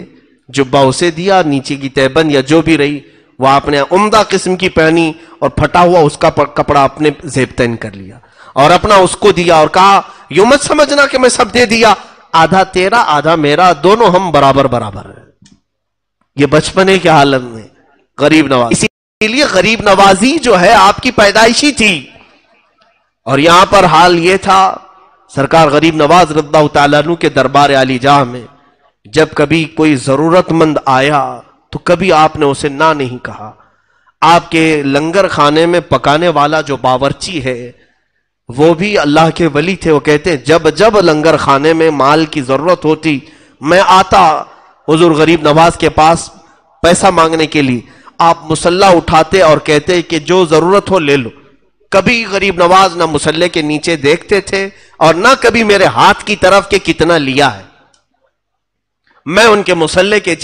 [SPEAKER 2] جبہ اسے دیا، نیچے کی تہبند یا جو بھی رہی وہ آپ نے عمدہ قسم کی پہنی، اور پھٹا ہوا اس کا کپڑا اپنے زیب تین کر لیا اور اپنا اس کو دیا، اور کہا یوں مت سمجھنا کہ میں سب دے دیا، آدھا تیرا آدھا میرا، دونوں ہم برابر برابر ہیں۔ یہ بچپنے کے حالت میں غریب نواز، اسی لیے غریب نوازی جو ہے آپ کی پیدائشی تھی۔ اور یہاں پر حال یہ تھا، سرکار غریب نواز رضی اللہ تعالیٰ عنہ کے دربار عالی جاہ میں جب کبھی کوئی ضرورت مند آیا تو کبھی آپ نے اسے نہ نہیں کہا۔ آپ کے لنگر خانے میں پکانے والا جو باورچی ہے وہ بھی اللہ کے ولی تھے. وہ کہتے ہیں جب جب لنگر خانے میں مال کی ضرورت ہوتی میں آتا حضور غریب نواز کے پاس پیسہ مانگنے کے لیے. آپ مسلح اٹھاتے اور کہتے کہ جو ضرورت ہو لے لو. کبھی غریب نواز نہ مسلح کے نیچے دیکھتے تھے اور نہ کبھی میرے ہاتھ کی طرف کہ کتنا لیا ہے. میں ان کے مسلح کے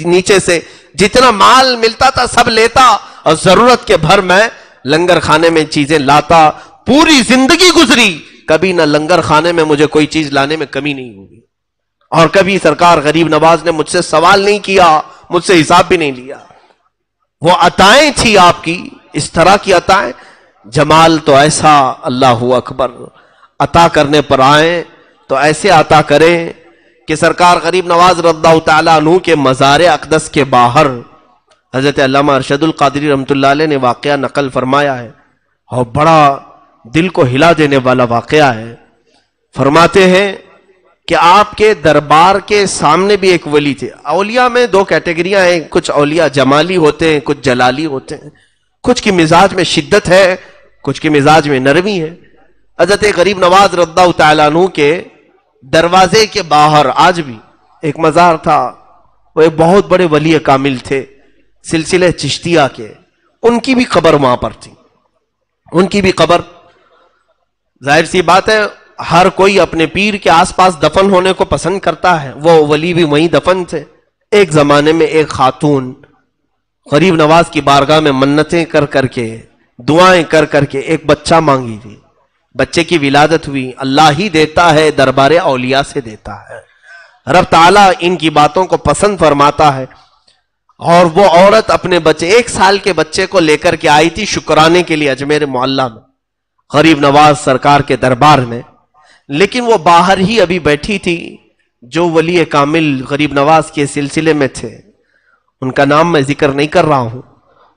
[SPEAKER 2] نیچے سے جتنا مال ملتا تھا سب لیتا اور ضرورت کے بھر میں لنگر خانے میں چیزیں لاتا. پوری زندگی گزری کبھی نہ لنگر خانے میں مجھے کوئی چیز لانے میں کمی نہیں ہوگی. اور کبھی سرکار غریب نواز نے مجھ سے سوال نہیں کیا, مجھ سے حساب بھی نہیں لیا. وہ عطائیں تھی آپ کی, اس طرح کی عطائیں. جمال تو ایسا, اللہ اکبر, عطا کرنے پر آئیں تو ایسے عطا کریں کہ سرکار غریب نواز رضی اللہ تعالیٰ عنہ کے مزار اقدس کے باہر حضرت علامہ ارشد القادری رحمۃ اللہ علیہ نے واقعہ نقل فرمایا ہے اور بڑا دل کو ہلا دینے والا واقعہ ہے. فرماتے ہیں کہ آپ کے دربار کے سامنے بھی ایک ولی تھے. اولیاء میں دو کیٹیگریاں ہیں, کچھ اولیاء جمالی ہوتے ہیں, کچھ جلالی ہوتے ہیں. کچھ کی مزاج میں شدت ہے, کچھ کی مزاج میں نرمی ہے. حضرت غریب نواز رضی اللہ تعالیٰ عنہ کے دروازے کے باہر آج بھی ایک مزار تھا. وہ ایک بہت بڑے ولی کامل تھے سلسلے چشتیہ کے. ان کی بھی قبر وہاں پر تھی. ان کی بھی قبر, ظاہر سی بات ہے ہر کوئی اپنے پیر کے آس پاس دفن ہونے کو پسند کرتا ہے. وہ ولی بھی وہیں دفن تھے. ایک زمانے میں ایک خاتون غریب نواز کی بارگاہ میں منتیں کر کر کے, دعائیں کر کر کے ایک بچہ مانگی تھی. بچے کی ولادت ہوئی. اللہ ہی دیتا ہے, دربار اولیاء سے دیتا ہے. رب تعالیٰ ان کی باتوں کو پسند فرماتا ہے. اور وہ عورت اپنے بچے, 1 سال کے بچے کو لے کر کے آئی تھی شکرانے کے لیے اجمیر معلیٰ میں غریب نواز سرکار کے دربار میں. لیکن وہ باہر ہی ابھی بیٹھی تھی. جو ولی کامل غریب نواز کے سلسلے میں تھے, ان کا نام میں ذکر نہیں کر رہا ہوں,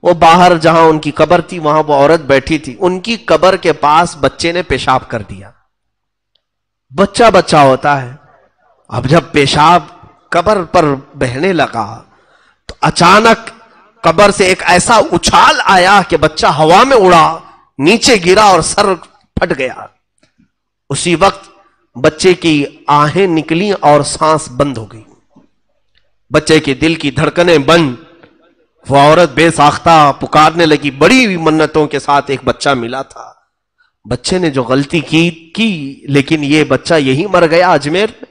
[SPEAKER 2] وہ باہر جہاں ان کی قبر تھی وہاں وہ عورت بیٹھی تھی. ان کی قبر کے پاس بچے نے پیشاب کر دیا. بچہ بچہ ہوتا ہے. اب جب پیشاب قبر پر بہنے لگا تو اچانک قبر سے ایک ایسا اچھال آیا کہ بچہ ہوا میں اڑا, نیچے گرا اور سر پھٹ گیا. اسی وقت بچے کی آہیں نکلی اور سانس بند ہو گئی. بچے کے دل کی دھڑکنیں بند. وہ عورت بے ساختہ پکارنے لگی. بڑی منتوں کے ساتھ ایک بچہ ملا تھا. بچے نے جو غلطی کی لیکن یہ بچہ یہی مر گیا اجمیر میں.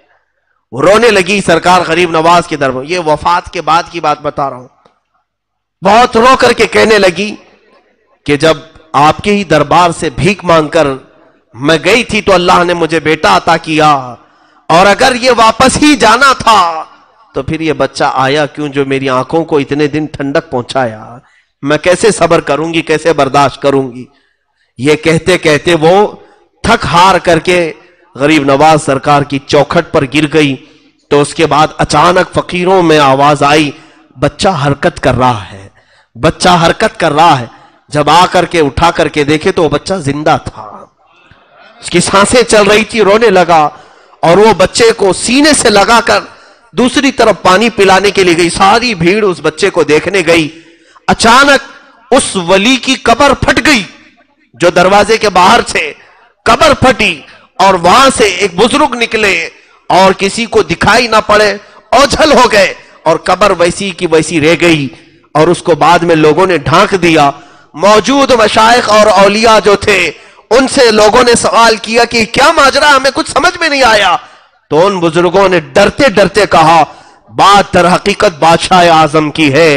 [SPEAKER 2] وہ رونے لگی سرکار غریب نواز کے دربار. یہ وفات کے بعد کی بات بتا رہا ہوں. بہت رو کر کے کہنے لگی کہ جب آپ کے ہی دربار سے بھیک مانگ کر میں گئی تھی تو اللہ نے مجھے بیٹا عطا کیا, اور اگر یہ واپس ہی جانا تھا تو پھر یہ بچہ آیا کیوں جو میری آنکھوں کو اتنے دن ٹھنڈک پہنچایا. میں کیسے صبر کروں گی, کیسے برداشت کروں گی. یہ کہتے کہتے وہ تھک ہار کر کے غریب نواز سرکار کی چوکھٹ پر گر گئی. تو اس کے بعد اچانک فقیروں میں آواز آئی, بچہ حرکت کر رہا ہے, بچہ حرکت کر رہا ہے. جب آ کر کے اٹھا کر کے دیکھے تو وہ بچہ زندہ تھا, اس کی سانسیں چل رہی تھی. رونے لگا اور وہ بچے کو سینے سے لگا کر دوسری طرف پانی پلانے کے لیے گئی. ساری بھیڑ اس بچے کو دیکھنے گئی. اچانک اس ولی کی قبر پھٹ گئی جو دروازے کے باہر تھے. قبر پھٹی اور وہاں سے ایک بزرگ نکلے اور کسی کو دکھائی نہ پڑے, اوجھل ہو گئے اور قبر ویسی کی ویسی رہ گئی. اور اس کو بعد میں لوگوں نے ڈھانک دیا. موجود مشائخ اور اولیاء جو تھے ان سے لوگوں نے سوال کیا کہ کیا ماجرا, ہمیں کچھ سمجھ میں نہیں آیا. تو ان بزرگوں نے ڈرتے ڈرتے کہا بات در حقیقت بادشاہ اعظم کی ہے,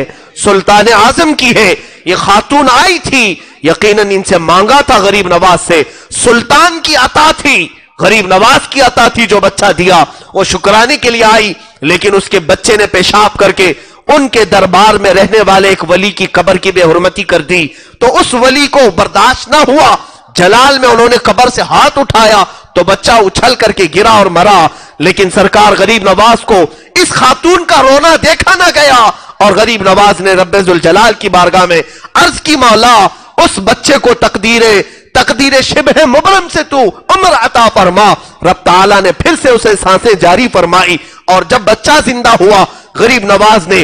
[SPEAKER 2] سلطان اعظم کی ہے. یہ خاتون آئی تھی, یقیناً ان سے مانگا تھا غریب نواز سے. سلطان کی عطا تھی, غریب نواز کی عطا تھی جو بچہ دیا. وہ شکرانے کے لیے آئی لیکن اس کے بچے نے پیشاب کر کے ان کے دربار میں رہنے والے ایک ولی کی قبر کی بے حرمتی کر دی. تو اس ولی کو برداشت نہ ہوا, جلال میں انہوں نے قبر سے ہاتھ اٹھایا تو بچہ اچھل کر کے گرا اور مرا. لیکن سرکار غریب نواز کو اس خاتون کا رونا دیکھا نہ گیا اور غریب نواز نے رب ذوالجلال کی بارگاہ میں عرض کی, مولا اس بچے کو تقدیر شبہ مبرم سے تو عمر عطا فرما. رب تعالیٰ نے پھر سے اسے سانسیں جاری فرمائی اور جب بچہ زندہ ہوا غریب نواز نے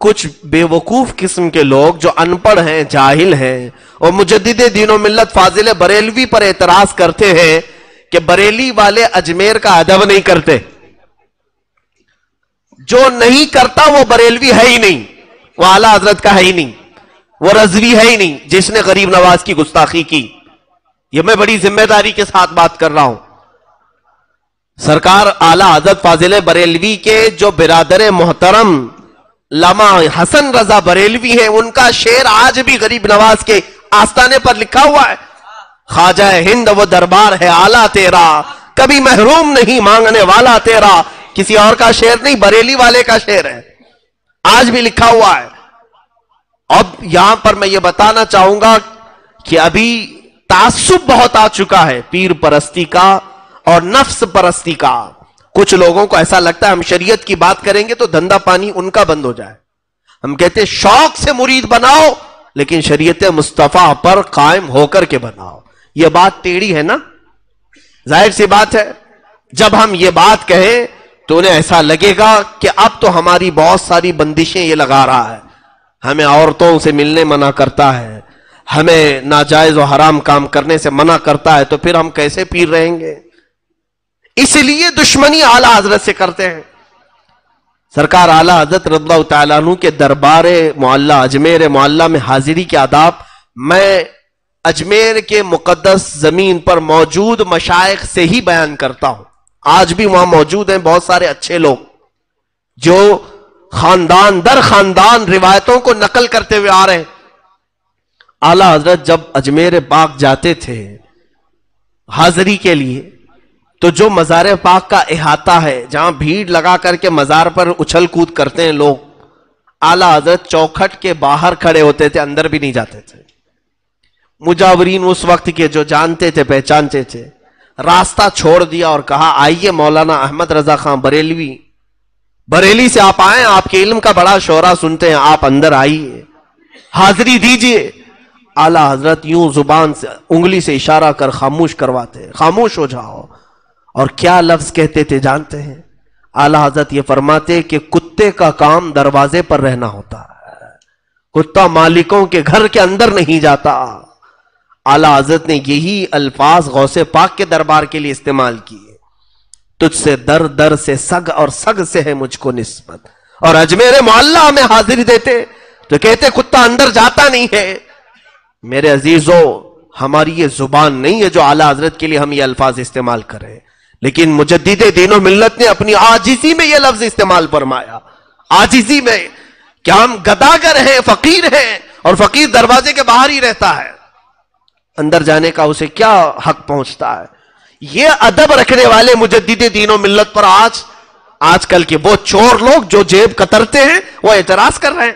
[SPEAKER 2] کچھ بیوقوف قسم کے لوگ جو ان پڑھ ہیں، جاہل ہیں، اور مجدد دین و ملت فاضل بریلوی پر اعتراض کرتے ہیں کہ بریلی والے اجمیر کا ادب نہیں کرتے. جو نہیں کرتا وہ بریلوی ہے ہی نہیں، وہ اعلیٰ حضرت کا ہے ہی نہیں، وہ رضوی ہے ہی نہیں جس نے غریب نواز کی گستاخی کی. یہ میں بڑی ذمہ داری کے ساتھ بات کر رہا ہوں. سرکار اعلیٰ حضرت فاضل بریلوی کے جو برادر محترم علامہ حسن رضا بریلوی ہیں، ان کا شعر آج بھی غریب نواز کے آستانے پر لکھا ہوا ہے. خواجہ ہند وہ دربار ہے اعلیٰ تیرا، کبھی محروم نہیں مانگنے والا تیرا. کسی اور کا شعر نہیں، بریلی والے کا شعر ہے، آج بھی لکھا ہوا ہے. اب یہاں پر میں یہ بتانا چاہوں گا کہ ابھی تعصب بہت آ چکا ہے، پیر پرستی کا اور نفس پرستی کا. کچھ لوگوں کو ایسا لگتا ہے ہم شریعت کی بات کریں گے تو دھندا پانی ان کا بند ہو جائے. ہم کہتے ہیں شوق سے مرید بناؤ لیکن شریعت مصطفیٰ پر قائم ہو کر کے بناؤ. یہ بات ٹیڑھی ہے نا، ظاہر سی بات ہے. جب ہم یہ بات کہیں تو انہیں ایسا لگے گا کہ اب تو ہماری بہت ساری بندشیں یہ لگا رہا ہے، ہمیں عورتوں سے ملنے منع کرتا ہے، ہمیں ناجائز و حرام کام کرنے سے منع کرتا ہے، تو پھر ہم کیسے پیر رہیں گے؟ اس لیے دشمنی اعلیٰ حضرت سے کرتے ہیں. سرکار اعلیٰ حضرت رضی اللہ تعالیٰ عنہ کے دربار معلیٰ اجمیر معلیٰ میں حاضری کے آداب میں اجمیر کے مقدس زمین پر موجود مشائخ سے ہی بیان کرتا ہوں. آج بھی وہاں موجود ہیں بہت سارے اچھے لوگ جو خاندان در خاندان روایتوں کو نقل کرتے ہوئے آ رہے ہیں. اعلیٰ حضرت جب اجمیر پاک جاتے تھے حاضری کے لیے تو جو مزار پاک کا احاطہ ہے جہاں بھیڑ لگا کر کے مزار پر اچھل کود کرتے ہیں لوگ، اعلیٰ حضرت چوکھٹ کے باہر کھڑے ہوتے تھے، اندر بھی نہیں جاتے تھے. مجاورین اس وقت کے جو جانتے تھے پہچانتے تھے، راستہ چھوڑ دیا اور کہا آئیے مولانا احمد رضا خان بریلوی، بریلی سے آپ آئیں، آپ کے علم کا بڑا شعرا سنتے ہیں، آپ اندر آئیے، حاضری دیجئے. اعلیٰ حضرت یوں زبان سے انگلی سے اشارہ کر خاموش کرواتے، خاموش ہو جاؤ. اور کیا لفظ کہتے تھے جانتے ہیں؟ اعلیٰ حضرت یہ فرماتے کہ کتے کا کام دروازے پر رہنا ہوتا ہے، کتا مالکوں کے گھر کے اندر نہیں جاتا. اعلیٰ حضرت نے یہی الفاظ غوث پاک کے دربار کے لیے استعمال کیے. تجھ سے در در سے سگ اور سگ سے ہے مجھ کو نسبت. اور اجمیر معلیٰ میں حاضری دیتے تو کہتے کتا اندر جاتا نہیں ہے. میرے عزیزو، ہماری یہ زبان نہیں ہے جو اعلیٰ حضرت کے لیے ہم یہ الفاظ استعمال کریں، لیکن مجدد دین و ملت نے اپنی عاجزی میں یہ لفظ استعمال فرمایا. عاجزی میں کہ ہم گداگر ہیں، فقیر ہیں، اور فقیر دروازے کے باہر ہی رہتا ہے، اندر جانے کا اسے کیا حق پہنچتا ہے. یہ ادب رکھنے والے مجدد دین و ملت پر آج کل کے وہ چور لوگ جو جیب کترتے ہیں وہ اعتراض کر رہے ہیں.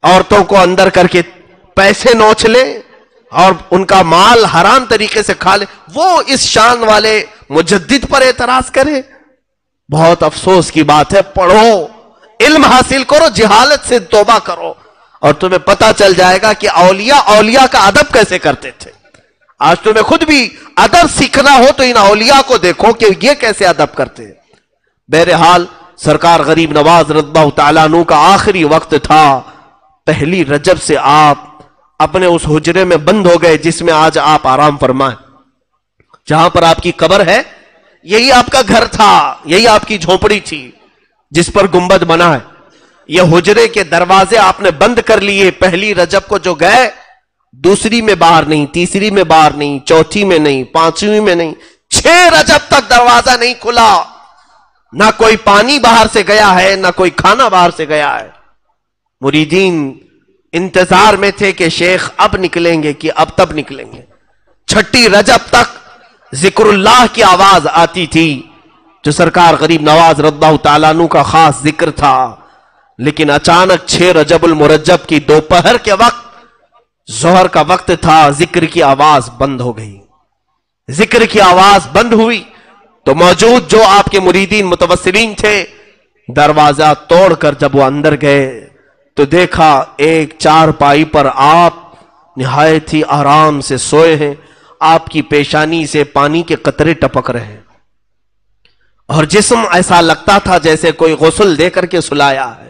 [SPEAKER 2] عورتوں کو اندر کر کے پیسے نوچ لیں اور ان کا مال حرام طریقے سے کھا لیں، وہ اس شان والے مجدد پر اعتراض کرے. بہت افسوس کی بات ہے. پڑھو، علم حاصل کرو، جہالت سے توبہ کرو، اور تمہیں پتا چل جائے گا کہ اولیاء کا ادب کیسے کرتے تھے. آج تمہیں خود بھی ادب سیکھنا ہو تو ان اولیاء کو دیکھو کہ یہ کیسے ادب کرتے ہیں. بہرحال سرکار غریب نواز رضی اللہ تعالیٰ عنہ کا آخری وقت تھا. پہلی رجب سے آپ اپنے اس حجرے میں بند ہو گئے جس میں آج آپ آرام فرمائیں. جہاں پر آپ کی قبر ہے یہی آپ کا گھر تھا، یہی آپ کی جھونپڑی تھی جس پر گنبد بنا ہے. یہ حجرے کے دروازے آپ نے بند کر لیے. پہلی رجب کو جو گئے، دوسری میں باہر نہیں، تیسری میں باہر نہیں، چوتھی میں نہیں، پانچویں میں نہیں، 6 رجب تک دروازہ نہیں کھلا. نہ کوئی پانی باہر سے گیا ہے، نہ کوئی کھانا باہر سے گیا ہے. مریدین انتظار میں تھے کہ شیخ اب نکلیں گے کہ اب تب نکلیں گے. 6 رجب تک ذکر اللہ کی آواز آتی تھی جو سرکار غریب نواز رضی اللہ تعالیٰ عنہ کا خاص ذکر تھا. لیکن اچانک 6 رجب المرجب کی دوپہر کے وقت، ظہر کا وقت تھا، ذکر کی آواز بند ہو گئی. ذکر کی آواز بند ہوئی تو موجود جو آپ کے مریدین متوسلین تھے، دروازہ توڑ کر جب وہ اندر گئے تو دیکھا ایک چارپائی پر آپ نہایت ہی آرام سے سوئے ہیں. آپ کی پیشانی سے پانی کے قطرے ٹپک رہے ہیں اور جسم ایسا لگتا تھا جیسے کوئی غسل دے کر کے سلایا ہے.